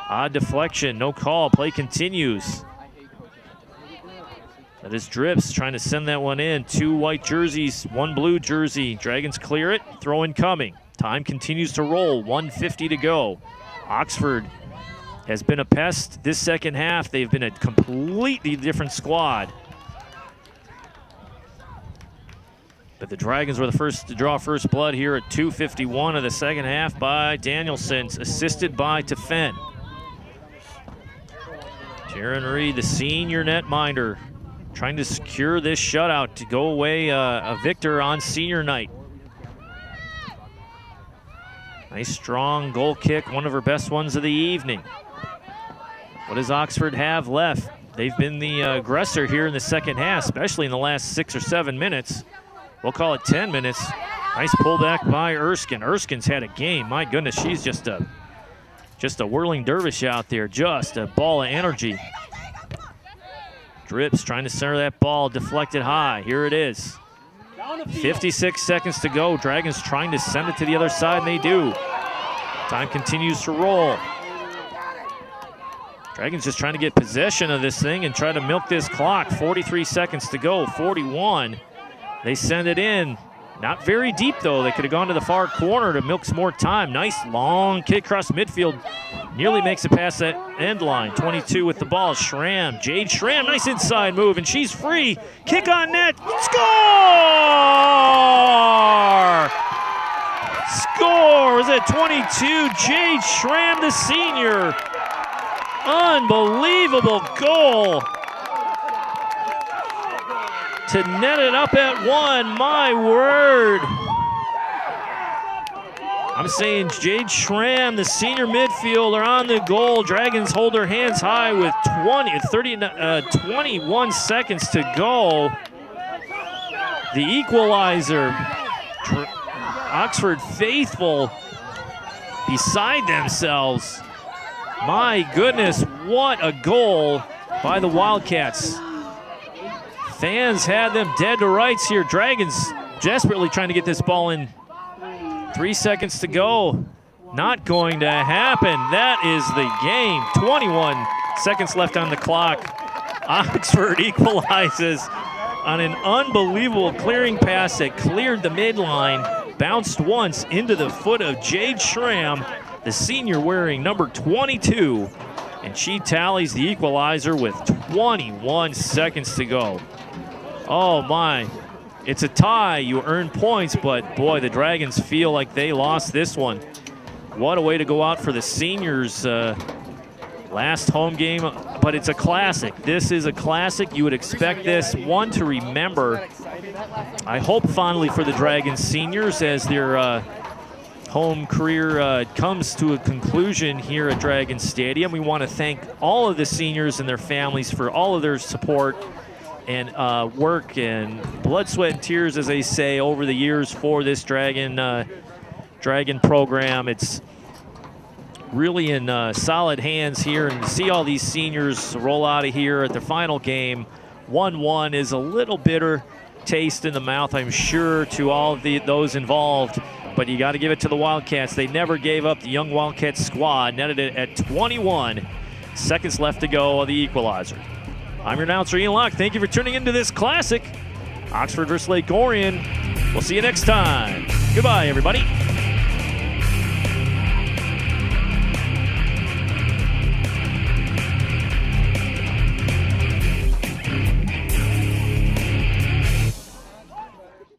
Odd deflection, no call. Play continues. That is Drips trying to send that one in. 2 white jerseys, 1 blue jersey. Dragons clear it. Throw in coming. Time continues to roll. 1:50 to go. Oxford has been a pest this second half. They've been a completely different squad. But the Dragons were the first to draw first blood here at 2:51 of the second half by Danielson, assisted by Defend. Taryn Reed, the senior netminder, trying to secure this shutout to go away a victor on senior night. Nice strong goal kick, one of her best ones of the evening. What does Oxford have left? They've been the aggressor here in the second half, especially in the last 6 or 7 minutes. We'll call it 10 minutes. Nice pullback by Erskine. Erskine's had a game. My goodness, she's just a whirling dervish out there. Just a ball of energy. Drips trying to center that ball, deflected high. Here it is. 56 seconds to go. Dragons trying to send it to the other side, and they do. Time continues to roll. Dragons just trying to get possession of this thing and try to milk this clock. 43 seconds to go, 41. They send it in. Not very deep, though. They could have gone to the far corner to milk some more time. Nice long kick across midfield. Nearly makes it past that end line. 22 with the ball. Schramm, Jade Schramm, nice inside move, and she's free. Kick on net. Score! Score! Was at 22. Jade Schramm, the senior. Unbelievable goal. To net it up at 1, my word. I'm saying Jade Schramm, the senior midfielder, on the goal. Dragons hold their hands high with 21 seconds to go. The equalizer. Oxford faithful beside themselves. My goodness, what a goal by the Wildcats. Fans had them dead to rights here. Dragons desperately trying to get this ball in. 3 seconds to go. Not going to happen. That is the game. 21 seconds left on the clock. Oxford equalizes on an unbelievable clearing pass that cleared the midline. Bounced once into the foot of Jade Schramm, the senior wearing number 22. And she tallies the equalizer with 21 seconds to go. Oh my, it's a tie. You earn points, but boy, the Dragons feel like they lost this one. What a way to go out for the seniors. Last home game, but it's a classic. This is a classic. You would expect this one to remember. I hope fondly for the Dragons seniors as their home career comes to a conclusion here at Dragons Stadium. We want to thank all of the seniors and their families for all of their support and work and blood, sweat, and tears, as they say, over the years for this Dragon program. It's really in solid hands here, and to see all these seniors roll out of here at the final game 1-1 is a little bitter taste in the mouth, I'm sure, to all of those involved. But you got to give it to the Wildcats. They never gave up. The young Wildcats squad netted it at 21 seconds left to go on the equalizer. I'm your announcer, Ian Locke. Thank you for tuning into this classic, Oxford versus Lake Orion. We'll see you next time. Goodbye, everybody.